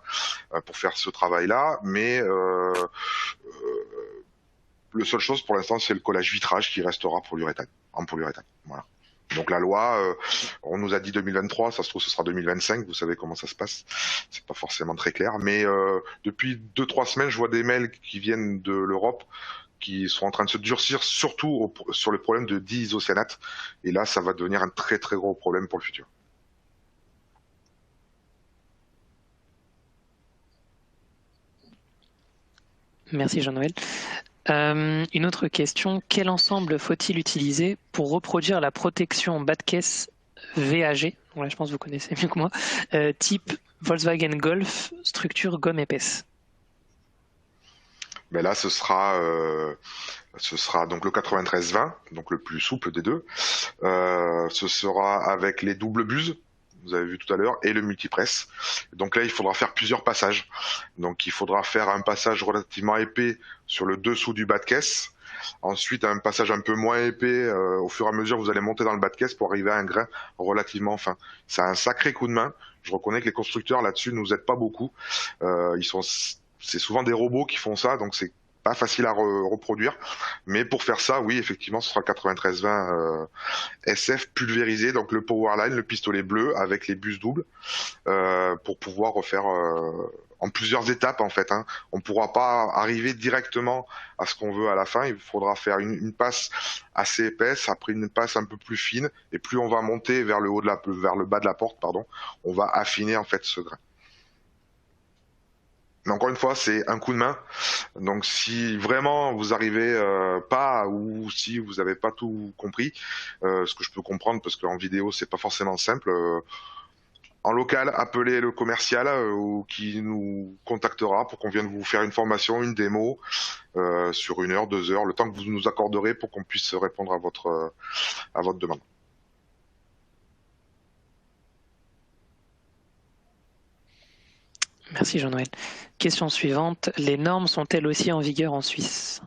pour faire ce travail-là. Mais la seule chose, pour l'instant, c'est le collage vitrage qui restera en polyuréthane. Voilà. Donc la loi, on nous a dit 2023, ça se trouve ce sera 2025, vous savez comment ça se passe, c'est pas forcément très clair, mais depuis 2-3 semaines, je vois des mails qui viennent de l'Europe qui sont en train de se durcir, surtout sur le problème de diisocyanate, et là ça va devenir un très très gros problème pour le futur. Merci Jean-Noël. Une autre question, quel ensemble faut-il utiliser pour reproduire la protection bas de caisse VAG, bon là, je pense que vous connaissez mieux que moi, type Volkswagen Golf, structure gomme épaisse? Mais là, ce sera donc le 9320, donc le plus souple des deux. Ce sera avec les doubles buses, vous avez vu tout à l'heure, et le multipresse. Donc là, il faudra faire plusieurs passages. Donc il faudra faire un passage relativement épais sur le dessous du bas de caisse. Ensuite, un passage un peu moins épais. Au fur et à mesure, vous allez monter dans le bas de caisse pour arriver à un grain relativement fin. C'est un sacré coup de main. Je reconnais que les constructeurs là-dessus nous aident pas beaucoup. C'est souvent des robots qui font ça, donc c'est pas facile à reproduire. Mais pour faire ça, oui, effectivement, ce sera le 9320 SF pulvérisé, donc le Powerline, le pistolet bleu avec les bus doubles, pour pouvoir refaire en plusieurs étapes en fait. On ne pourra pas arriver directement à ce qu'on veut à la fin. Il faudra faire une passe assez épaisse, après une passe un peu plus fine, et plus on va monter vers le bas de la porte, pardon, on va affiner en fait ce grain. Mais encore une fois, c'est un coup de main. Donc si vraiment vous arrivez pas, ou si vous n'avez pas tout compris, ce que je peux comprendre parce qu'en vidéo c'est pas forcément simple, en local, appelez le commercial ou qui nous contactera pour qu'on vienne vous faire une formation, une démo sur 1 heure, 2 heures, le temps que vous nous accorderez pour qu'on puisse répondre à votre demande. Merci Jean-Noël. Question suivante, les normes sont-elles aussi en vigueur en Suisse?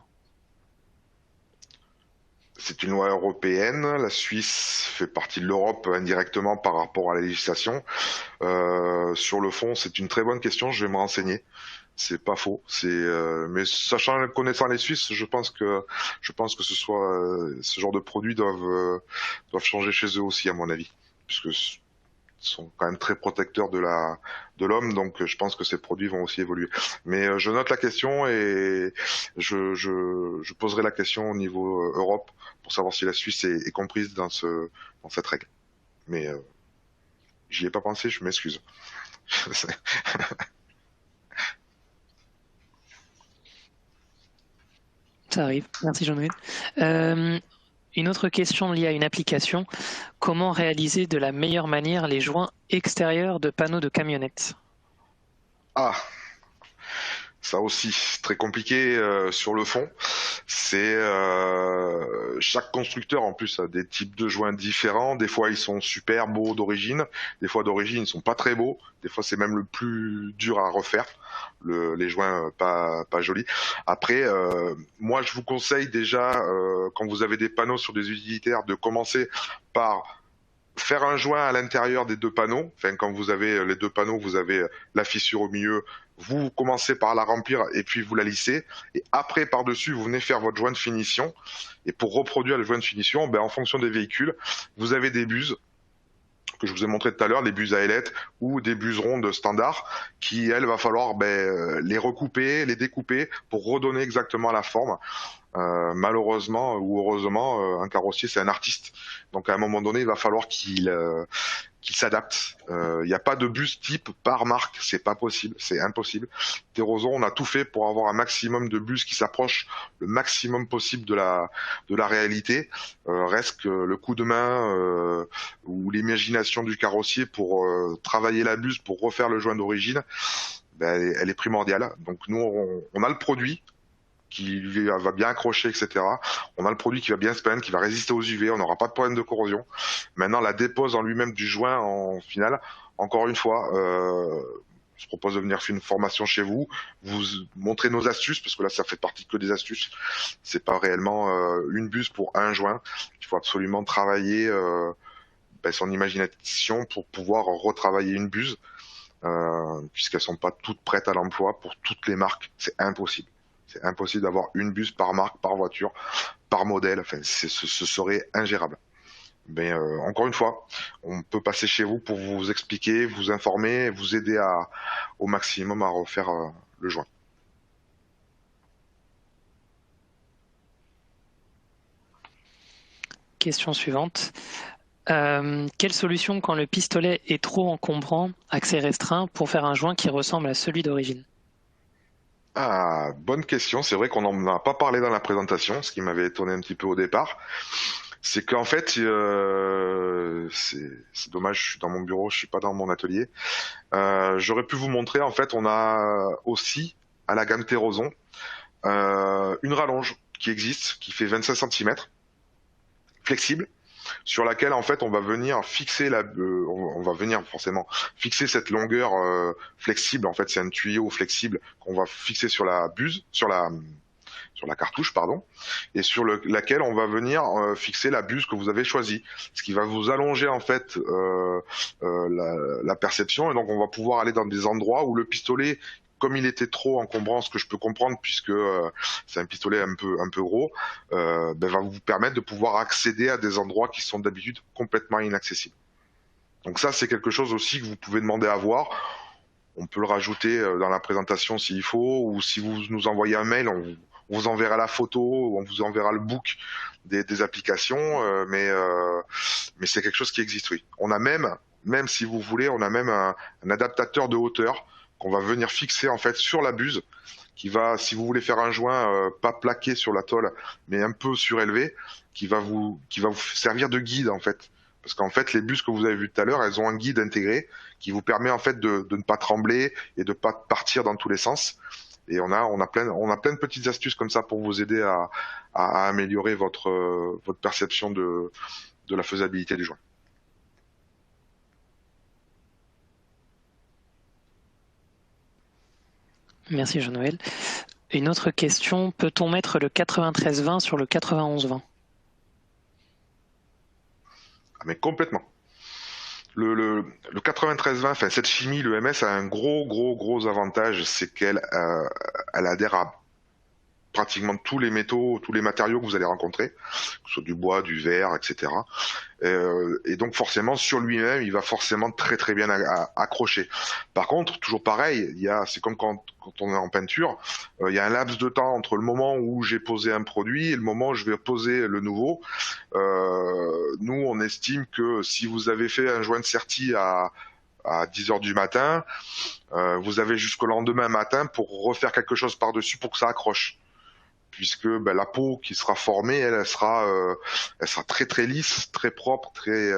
C'est une loi européenne. La Suisse fait partie de l'Europe indirectement par rapport à la législation. Sur le fond, c'est une très bonne question. Je vais me renseigner. C'est pas faux. Mais connaissant les Suisses, je pense que ce genre de produits doivent changer chez eux aussi, à mon avis, puisque sont quand même très protecteurs de l'homme, donc je pense que ces produits vont aussi évoluer. Mais je note la question et je poserai la question au niveau Europe pour savoir si la Suisse est comprise dans cette règle. Mais j'y ai pas pensé, je m'excuse. Ça arrive, merci Jean-Noël. Une autre question liée à une application, comment réaliser de la meilleure manière les joints extérieurs de panneaux de camionnettes? Ah, ça aussi, très compliqué sur le fond. C'est chaque constructeur en plus a des types de joints différents. Des fois ils sont super beaux d'origine, des fois d'origine ils sont pas très beaux. Des fois c'est même le plus dur à refaire, les joints pas jolis. Après, moi je vous conseille déjà quand vous avez des panneaux sur des utilitaires de commencer par faire un joint à l'intérieur des deux panneaux. Enfin, quand vous avez les deux panneaux, vous avez la fissure au milieu. Vous commencez par la remplir et puis vous la lissez. Et après, par-dessus, vous venez faire votre joint de finition. Et pour reproduire le joint de finition, en fonction des véhicules, vous avez des buses que je vous ai montré tout à l'heure, les buses à ailettes ou des buses rondes standards qui, elles, va falloir les recouper, les découper pour redonner exactement la forme. Malheureusement ou heureusement, un carrossier c'est un artiste, donc à un moment donné il va falloir qu'il s'adapte. Il n'y a pas de bus type par marque, c'est pas possible, c'est impossible. Terroson, on a tout fait pour avoir un maximum de bus qui s'approchent le maximum possible de la réalité. Reste que le coup de main ou l'imagination du carrossier pour travailler la buse, pour refaire le joint d'origine, elle est primordiale. Donc nous on a le produit qui va bien accrocher, etc. On a le produit qui va bien se peindre, qui va résister aux UV, on n'aura pas de problème de corrosion. Maintenant, la dépose en lui-même du joint en finale, encore une fois, je propose de venir faire une formation chez vous, vous montrer nos astuces, parce que là, ça fait partie que des astuces. C'est pas réellement une buse pour un joint. Il faut absolument travailler son imagination pour pouvoir retravailler une buse, puisqu'elles sont pas toutes prêtes à l'emploi pour toutes les marques. C'est impossible. C'est impossible d'avoir une buse par marque, par voiture, par modèle. Enfin, ce serait ingérable. Mais encore une fois, on peut passer chez vous pour vous expliquer, vous informer, vous aider au maximum à refaire le joint. Question suivante. Quelle solution quand le pistolet est trop encombrant, accès restreint, pour faire un joint qui ressemble à celui d'origine? Ah, bonne question. C'est vrai qu'on n'en a pas parlé dans la présentation, ce qui m'avait étonné un petit peu au départ. C'est qu'en fait, c'est dommage, je suis dans mon bureau, je suis pas dans mon atelier. J'aurais pu vous montrer, en fait, on a aussi, à la gamme Terroson, une rallonge qui existe, qui fait 25 cm, flexible, sur laquelle en fait on va venir fixer on va venir forcément fixer cette longueur flexible. En fait, c'est un tuyau flexible qu'on va fixer sur la buse, sur la cartouche, pardon, et sur laquelle on va venir fixer la buse que vous avez choisie, ce qui va vous allonger en fait la perception, et donc on va pouvoir aller dans des endroits où le pistolet, comme il était trop encombrant, ce que je peux comprendre puisque c'est un pistolet un peu gros, va vous permettre de pouvoir accéder à des endroits qui sont d'habitude complètement inaccessibles. Donc ça, c'est quelque chose aussi que vous pouvez demander à voir. On peut le rajouter dans la présentation s'il faut, ou si vous nous envoyez un mail, on vous enverra la photo, ou on vous enverra le book des applications, mais c'est quelque chose qui existe, oui. On a même si vous voulez, on a même un adaptateur de hauteur qu'on va venir fixer en fait sur la buse, qui va, si vous voulez faire un joint pas plaqué sur la tôle, mais un peu surélevé, qui va vous servir de guide en fait. Parce qu'en fait, les buses que vous avez vues tout à l'heure, elles ont un guide intégré qui vous permet en fait de ne pas trembler et de pas partir dans tous les sens. Et on a plein de petites astuces comme ça pour vous aider à améliorer votre perception de la faisabilité du joint. Merci Jean-Noël. Une autre question, peut-on mettre le 93-20 sur le 91-20? Ah, mais complètement. Le 93-20, enfin cette chimie, le MS a un gros avantage, c'est qu'elle adhère à pratiquement tous les métaux, tous les matériaux que vous allez rencontrer, que ce soit du bois, du verre, etc. Et donc forcément sur lui-même, il va forcément très bien accrocher. Par contre, toujours pareil, c'est comme quand on est en peinture, il y a un laps de temps entre le moment où j'ai posé un produit et le moment où je vais poser le nouveau. Nous, on estime que si vous avez fait un joint de sertie à 10h du matin, vous avez jusqu'au lendemain matin pour refaire quelque chose par-dessus pour que ça accroche. Puisque la peau qui sera formée, elle sera très lisse, très propre, très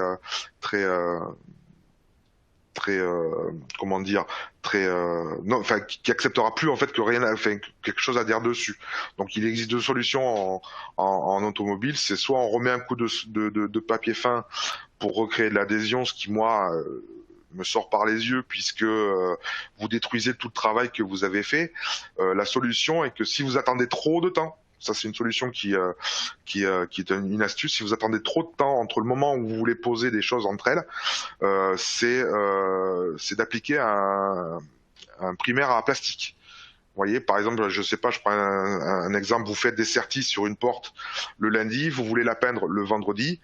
comment dire, non, enfin, qui acceptera plus en fait que rien, enfin, quelque chose à dire dessus. Donc il existe deux solutions en automobile, c'est soit on remet un coup de papier fin pour recréer de l'adhésion, ce qui moi me sort par les yeux puisque vous détruisez tout le travail que vous avez fait. La solution est que si vous attendez trop de temps, ça c'est une solution qui est une astuce. Si vous attendez trop de temps entre le moment où vous voulez poser des choses entre elles, c'est d'appliquer un primaire à plastique. Vous voyez, par exemple, je sais pas, je prends un exemple, vous faites des sertis sur une porte le lundi, vous voulez la peindre le vendredi.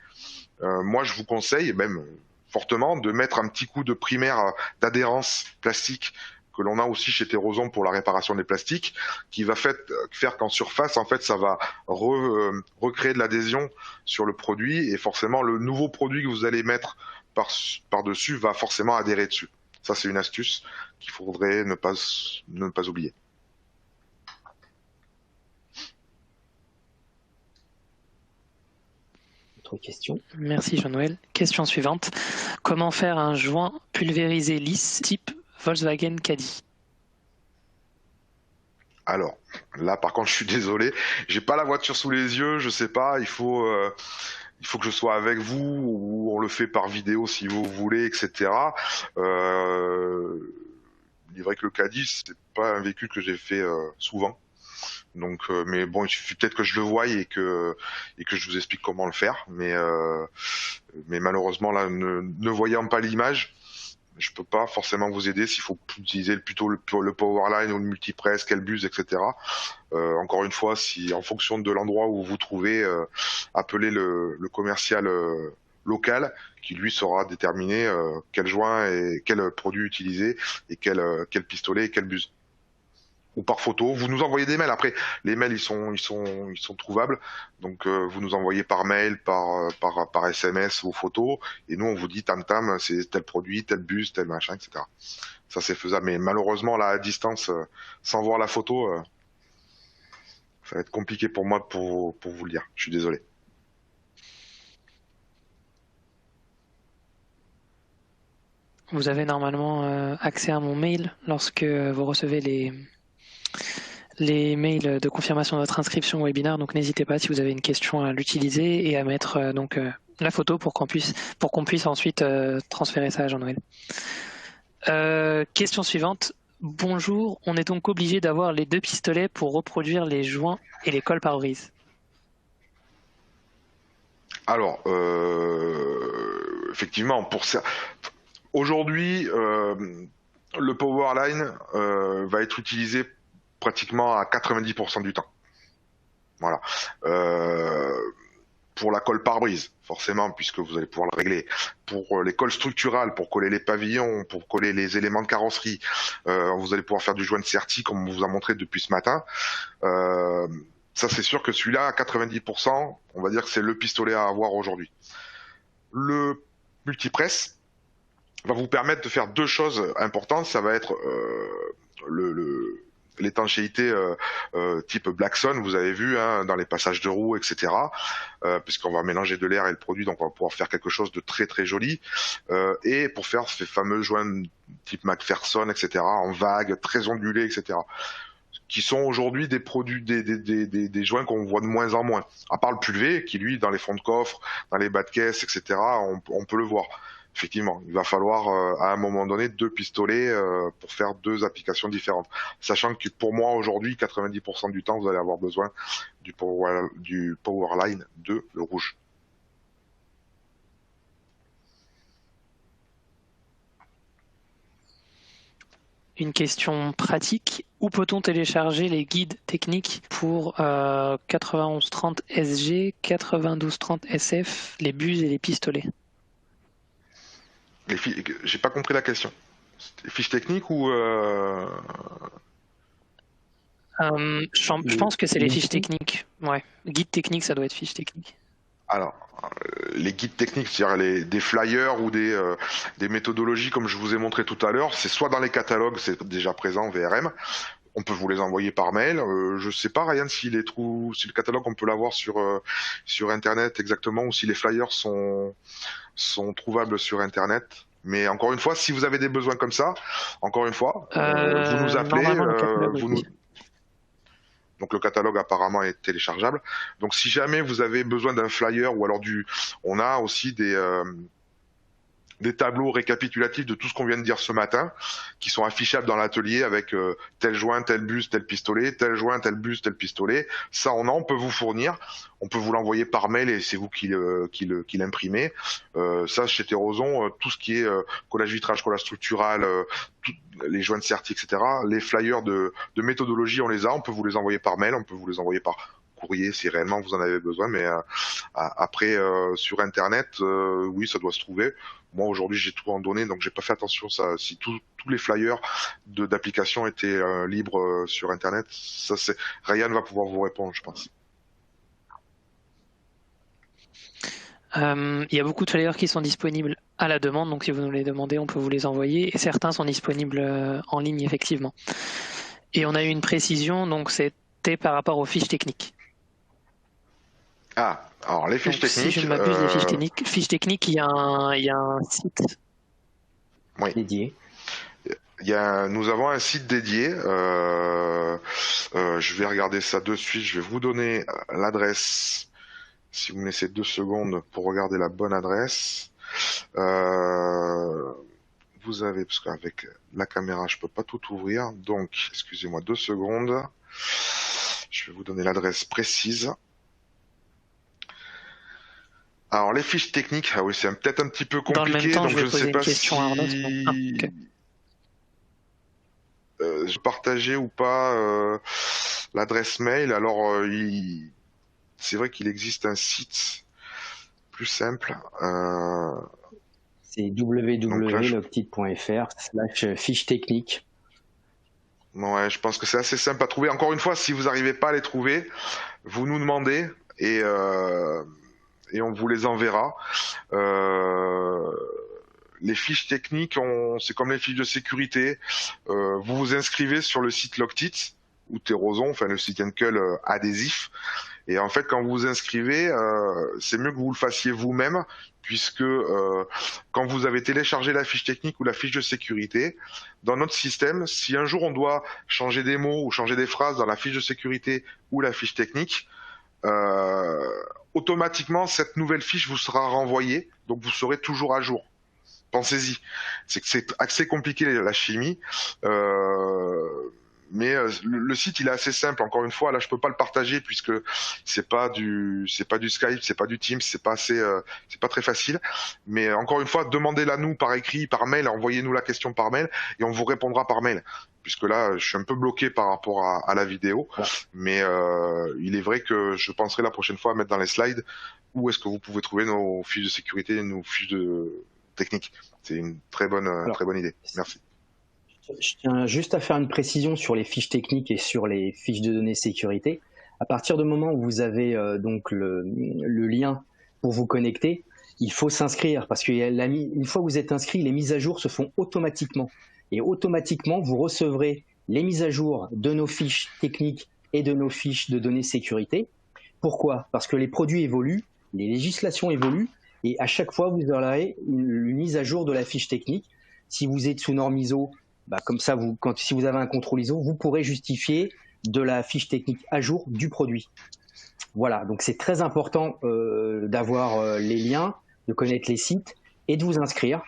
Moi, je vous conseille, même fortement, de mettre un petit coup de primaire d'adhérence plastique que l'on a aussi chez Terroson pour la réparation des plastiques, qui va faire qu'en surface, en fait, ça va recréer de l'adhésion sur le produit, et forcément, le nouveau produit que vous allez mettre par-dessus va forcément adhérer dessus. Ça, c'est une astuce qu'il faudrait ne pas oublier. Autre question. Merci Jean-Noël. Question suivante. Comment faire un joint pulvérisé lisse type Volkswagen Caddy? Alors, là, par contre, je suis désolé, j'ai pas la voiture sous les yeux, je sais pas, il faut que je sois avec vous, ou on le fait par vidéo si vous voulez, etc. Il est vrai que le Caddy, c'est pas un véhicule que j'ai fait souvent. Donc, mais bon, il suffit peut-être que je le voie et que je vous explique comment le faire. Mais malheureusement, là, ne voyant pas l'image, je peux pas forcément vous aider s'il faut utiliser plutôt le Powerline ou le Multipress, Kelbus, etc. Encore une fois, si en fonction de l'endroit où vous vous trouvez, appelez le commercial local qui lui saura déterminer quel joint et quel produit utiliser et quel pistolet et quel bus. Ou par photo, vous nous envoyez des mails. Après, les mails ils sont trouvables, donc vous nous envoyez par mail, par SMS vos photos, et nous on vous dit tam tam, c'est tel produit, tel bus, tel machin, etc. Ça c'est faisable, mais malheureusement là à distance, sans voir la photo, ça va être compliqué pour moi pour vous le dire. Je suis désolé. Vous avez normalement accès à mon mail lorsque vous recevez les mails de confirmation de votre inscription au webinaire, donc n'hésitez pas si vous avez une question à l'utiliser et à mettre la photo pour qu'on puisse ensuite transférer ça à Jean-Noël. Question suivante. Bonjour, on est donc obligé d'avoir les deux pistolets pour reproduire les joints et les cols pare-brise? Alors, effectivement, aujourd'hui, le Powerline va être utilisé pratiquement à 90% du temps. Voilà. Pour la colle pare-brise, forcément, puisque vous allez pouvoir le régler. Pour les colles structurales, pour coller les pavillons, pour coller les éléments de carrosserie, vous allez pouvoir faire du joint de sertie, comme on vous a montré depuis ce matin. Ça, c'est sûr que celui-là, à 90%, on va dire que c'est le pistolet à avoir aujourd'hui. Le multipress va vous permettre de faire deux choses importantes. Ça va être l'étanchéité type Blackson, vous avez vu hein, dans les passages de roues, etc. Puisqu'on va mélanger de l'air et le produit, donc on va pouvoir faire quelque chose de très très joli. Et pour faire ces fameux joints type McPherson, etc. en vague, très ondulés, etc. Qui sont aujourd'hui des produits, des joints qu'on voit de moins en moins. À part le pulvé, qui lui, dans les fonds de coffre, dans les bas de caisse, etc. On peut le voir. Effectivement, il va falloir à un moment donné deux pistolets pour faire deux applications différentes. Sachant que pour moi aujourd'hui, 90% du temps, vous allez avoir besoin du Powerline 2, le rouge. Une question pratique. Où peut-on télécharger les guides techniques pour 9130 SG, 9230 SF, les bus et les pistolets? J'ai pas compris la question. Les fiches techniques ou je pense que c'est les fiches techniques. Ouais, guide technique, ça doit être fiche technique. Alors, les guides techniques, c'est-à-dire des flyers ou des méthodologies, comme je vous ai montré tout à l'heure, c'est soit dans les catalogues, c'est déjà présent VRM. On peut vous les envoyer par mail. Je sais pas, Ryan, si le catalogue on peut l'avoir sur Internet exactement, ou si les flyers sont trouvables sur Internet. Mais encore une fois, si vous avez des besoins comme ça, encore une fois, vous nous appelez, Normalement, le catalogue, vous oui. nous... Donc le catalogue apparemment est téléchargeable. Donc si jamais vous avez besoin d'un flyer ou alors on a aussi des tableaux récapitulatifs de tout ce qu'on vient de dire ce matin, qui sont affichables dans l'atelier avec tel joint, tel bus, tel pistolet, tel joint, tel bus, tel pistolet. Ça, on peut vous fournir. On peut vous l'envoyer par mail et c'est vous qui l'imprimez. Ça, chez Terrozon, tout ce qui est collage vitrage, collage structural, les joints de certi, etc. Les flyers de méthodologie, on les a. On peut vous les envoyer par mail, on peut vous les envoyer par courrier si réellement vous en avez besoin. Mais après, sur Internet, oui, ça doit se trouver. Moi aujourd'hui j'ai tout en données, donc j'ai pas fait attention si tous les flyers d'applications étaient libres sur internet. Ça c'est Ryan va pouvoir vous répondre, je pense. Il y a beaucoup de flyers qui sont disponibles à la demande, donc si vous nous les demandez, on peut vous les envoyer. Et certains sont disponibles en ligne effectivement. Et on a eu une précision, donc c'était par rapport aux fiches techniques. Ah, alors les fiches techniques. Si je ne m'abuse, les fiches techniques, il y a un site dédié. Nous avons un site dédié. Je vais regarder ça de suite. Je vais vous donner l'adresse. Si vous me laissez 2 secondes pour regarder la bonne adresse. Vous avez, parce qu'avec la caméra, je peux pas tout ouvrir. Donc, excusez-moi 2 secondes. Je vais vous donner l'adresse précise. Alors les fiches techniques, ah oui, c'est peut-être un petit peu compliqué. Dans le même temps, donc je vais poser sais une pas question à Arnaud. Okay. Je partageais ou pas l'adresse mail. Alors c'est vrai qu'il existe un site plus simple. C'est www.loctite.fr/fiche technique. Ouais, je pense que c'est assez simple à trouver. Encore une fois, si vous n'arrivez pas à les trouver, vous nous demandez et on vous les enverra. Les fiches techniques, c'est comme les fiches de sécurité. Vous vous inscrivez sur le site Loctite ou Terrozon, enfin le site Enkel adhésif. Et en fait, quand vous vous inscrivez, c'est mieux que vous le fassiez vous-même, puisque quand vous avez téléchargé la fiche technique ou la fiche de sécurité, dans notre système, si un jour on doit changer des mots ou changer des phrases dans la fiche de sécurité ou la fiche technique, automatiquement cette nouvelle fiche vous sera renvoyée, donc vous serez toujours à jour. Pensez-y, c'est que c'est assez compliqué la chimie, mais le site il est assez simple. Encore une fois, là je peux pas le partager puisque c'est pas du Skype, c'est pas du Teams, c'est pas très facile. Mais encore une fois, demandez-la nous par écrit, par mail, envoyez-nous la question par mail et on vous répondra par mail. Puisque là, je suis un peu bloqué par rapport à la vidéo, mais il est vrai que je penserai la prochaine fois à mettre dans les slides où est-ce que vous pouvez trouver nos fiches de sécurité, nos fiches de technique. C'est une très bonne idée. Merci. Je tiens juste à faire une précision sur les fiches techniques et sur les fiches de données sécurité. À partir du moment où vous avez donc le lien pour vous connecter, il faut s'inscrire parce qu'une fois que vous êtes inscrit, les mises à jour se font automatiquement. Et automatiquement, vous recevrez les mises à jour de nos fiches techniques et de nos fiches de données sécurité. Pourquoi ? Parce que les produits évoluent, les législations évoluent, et à chaque fois, vous aurez une mise à jour de la fiche technique. Si vous êtes sous norme ISO, comme ça, si vous avez un contrôle ISO, vous pourrez justifier de la fiche technique à jour du produit. Voilà, donc c'est très important d'avoir les liens, de connaître les sites et de vous inscrire.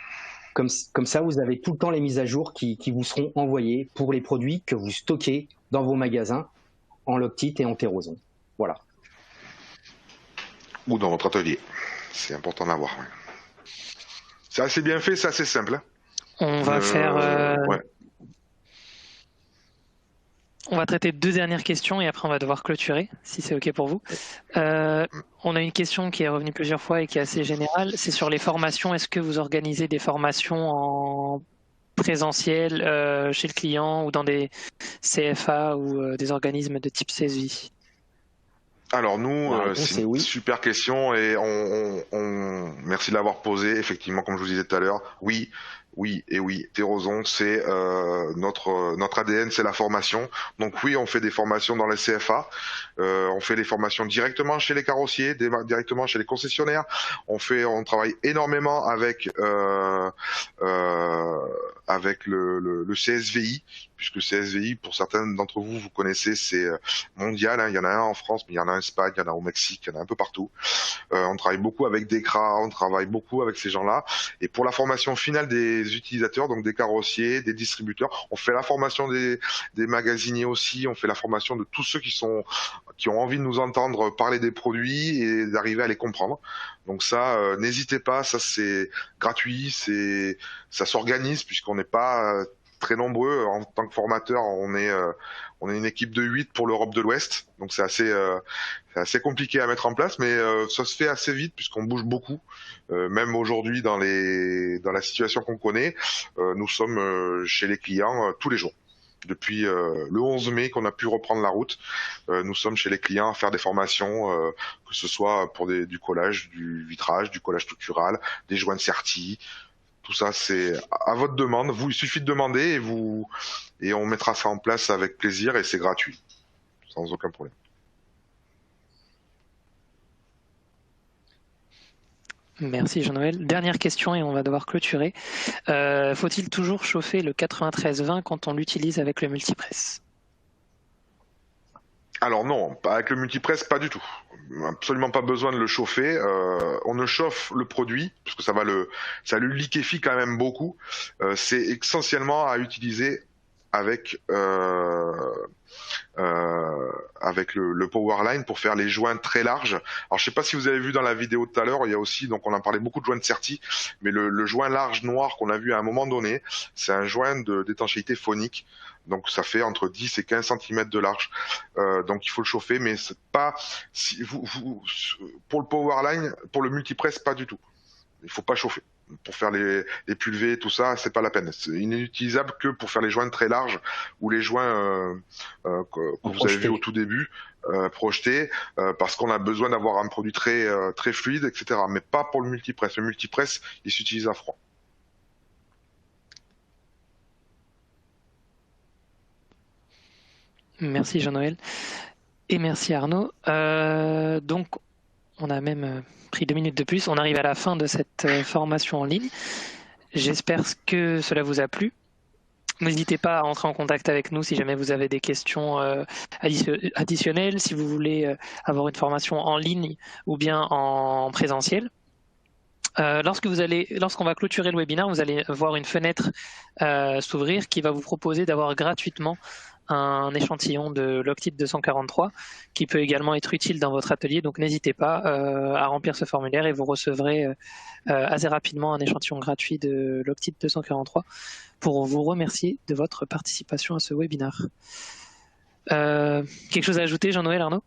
Comme ça, vous avez tout le temps les mises à jour qui vous seront envoyées pour les produits que vous stockez dans vos magasins en Loctite et en Terrozon. Voilà. Ou dans votre atelier. C'est important d'avoir. C'est assez bien fait, c'est assez simple. On va faire. Ouais. On va traiter 2 dernières questions et après on va devoir clôturer, si c'est OK pour vous. On a une question qui est revenue plusieurs fois et qui est assez générale. C'est sur les formations. Est-ce que vous organisez des formations en présentiel chez le client ou dans des CFA ou des organismes de type CESI ? Alors nous, c'est une super question et on merci de l'avoir posée. Effectivement, comme je vous disais tout à l'heure, oui, Oui, et oui, Terrozon, c'est notre ADN, c'est la formation. Donc oui, on fait des formations dans les CFA, on fait des formations directement chez les carrossiers, directement chez les concessionnaires. On travaille énormément avec le CSVI, puisque CSVI, pour certains d'entre vous, vous connaissez, c'est mondial. Hein. Il y en a un en France, mais il y en a un en Espagne, il y en a au Mexique, il y en a un peu partout. On travaille beaucoup avec DECRA, on travaille beaucoup avec ces gens-là. Et pour la formation finale des utilisateurs, donc des carrossiers, des distributeurs, on fait la formation des magasiniers aussi, on fait la formation de tous ceux qui ont envie de nous entendre parler des produits et d'arriver à les comprendre. Donc ça, n'hésitez pas, ça c'est gratuit, ça s'organise puisqu'on n'est pas très nombreux en tant que formateur. On est une équipe de 8 pour l'Europe de l'Ouest, donc c'est assez compliqué à mettre en place, mais ça se fait assez vite puisqu'on bouge beaucoup. Même aujourd'hui dans la situation qu'on connaît, nous sommes chez les clients tous les jours. Depuis le 11 mai qu'on a pu reprendre la route, nous sommes chez les clients à faire des formations, que ce soit pour du collage, du vitrage, du collage structural, des joints de sertis. Tout ça, c'est à votre demande. Il suffit de demander et on mettra ça en place avec plaisir et c'est gratuit, sans aucun problème. Merci Jean-Noël. Dernière question et on va devoir clôturer. Faut-il toujours chauffer le 9320 quand on l'utilise avec le multipresse? Alors non, avec le multipresse, pas du tout. Absolument pas besoin de le chauffer. On ne chauffe le produit parce que ça le liquéfie quand même beaucoup. C'est essentiellement à utiliser avec avec le Powerline pour faire les joints très larges. Alors je sais pas si vous avez vu dans la vidéo tout à l'heure, il y a aussi, donc on en parlait beaucoup de joints de sertis, mais le joint large noir qu'on a vu à un moment donné, c'est un joint d'étanchéité phonique. Donc ça fait entre 10 et 15 cm de large. Donc il faut le chauffer, mais c'est pas pour le Powerline, pour le multipresse, pas du tout. Il faut pas chauffer. Pour faire les pulvés, tout ça, c'est pas la peine. C'est inutilisable que pour faire les joints très larges ou les joints que vous avez vu au tout début, projetés, parce qu'on a besoin d'avoir un produit très fluide, etc. Mais pas pour le multipresse. Le multipresse, il s'utilise à froid. Merci Jean-Noël et merci Arnaud. Donc, on a même pris 2 minutes de plus. On arrive à la fin de cette formation en ligne. J'espère que cela vous a plu. N'hésitez pas à entrer en contact avec nous si jamais vous avez des questions additionnelles, si vous voulez avoir une formation en ligne ou bien en présentiel. Lorsqu'on va clôturer le webinaire, vous allez voir une fenêtre s'ouvrir qui va vous proposer d'avoir gratuitement un échantillon de Loctite 243 qui peut également être utile dans votre atelier. Donc n'hésitez pas à remplir ce formulaire et vous recevrez assez rapidement un échantillon gratuit de Loctite 243 pour vous remercier de votre participation à ce webinaire. Quelque chose à ajouter, Jean-Noël, Arnaud ?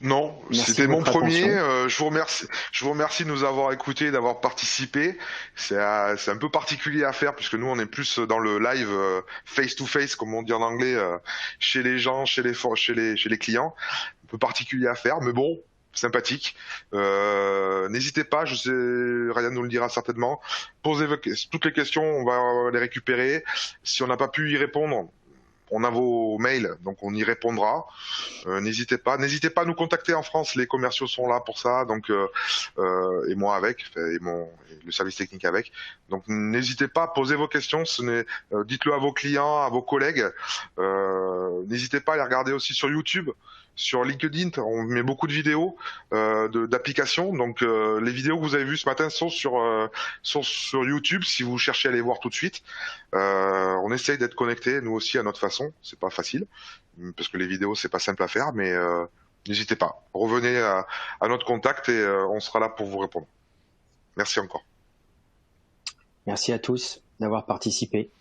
Non, c'était mon premier. Je vous remercie de nous avoir écoutés, d'avoir participé. C'est un peu particulier à faire puisque nous on est plus dans le live face to face, comme on dit en anglais, chez les gens, chez les clients. Un peu particulier à faire, mais bon, sympathique. N'hésitez pas, je sais, Ryan nous le dira certainement. Posez toutes les questions, on va les récupérer. Si on n'a pas pu y répondre, on a vos mails, donc on y répondra. N'hésitez pas à nous contacter en France. Les commerciaux sont là pour ça, donc et moi avec, et le service technique avec. Donc n'hésitez pas à poser vos questions. Dites-le à vos clients, à vos collègues. N'hésitez pas à les regarder aussi sur YouTube. Sur LinkedIn, on met beaucoup de vidéos d'applications. Donc les vidéos que vous avez vues ce matin sont sur YouTube si vous cherchez à les voir tout de suite. On essaye d'être connectés nous aussi à notre façon. C'est pas facile parce que les vidéos c'est pas simple à faire, mais n'hésitez pas. Revenez à notre contact et on sera là pour vous répondre. Merci encore. Merci à tous d'avoir participé.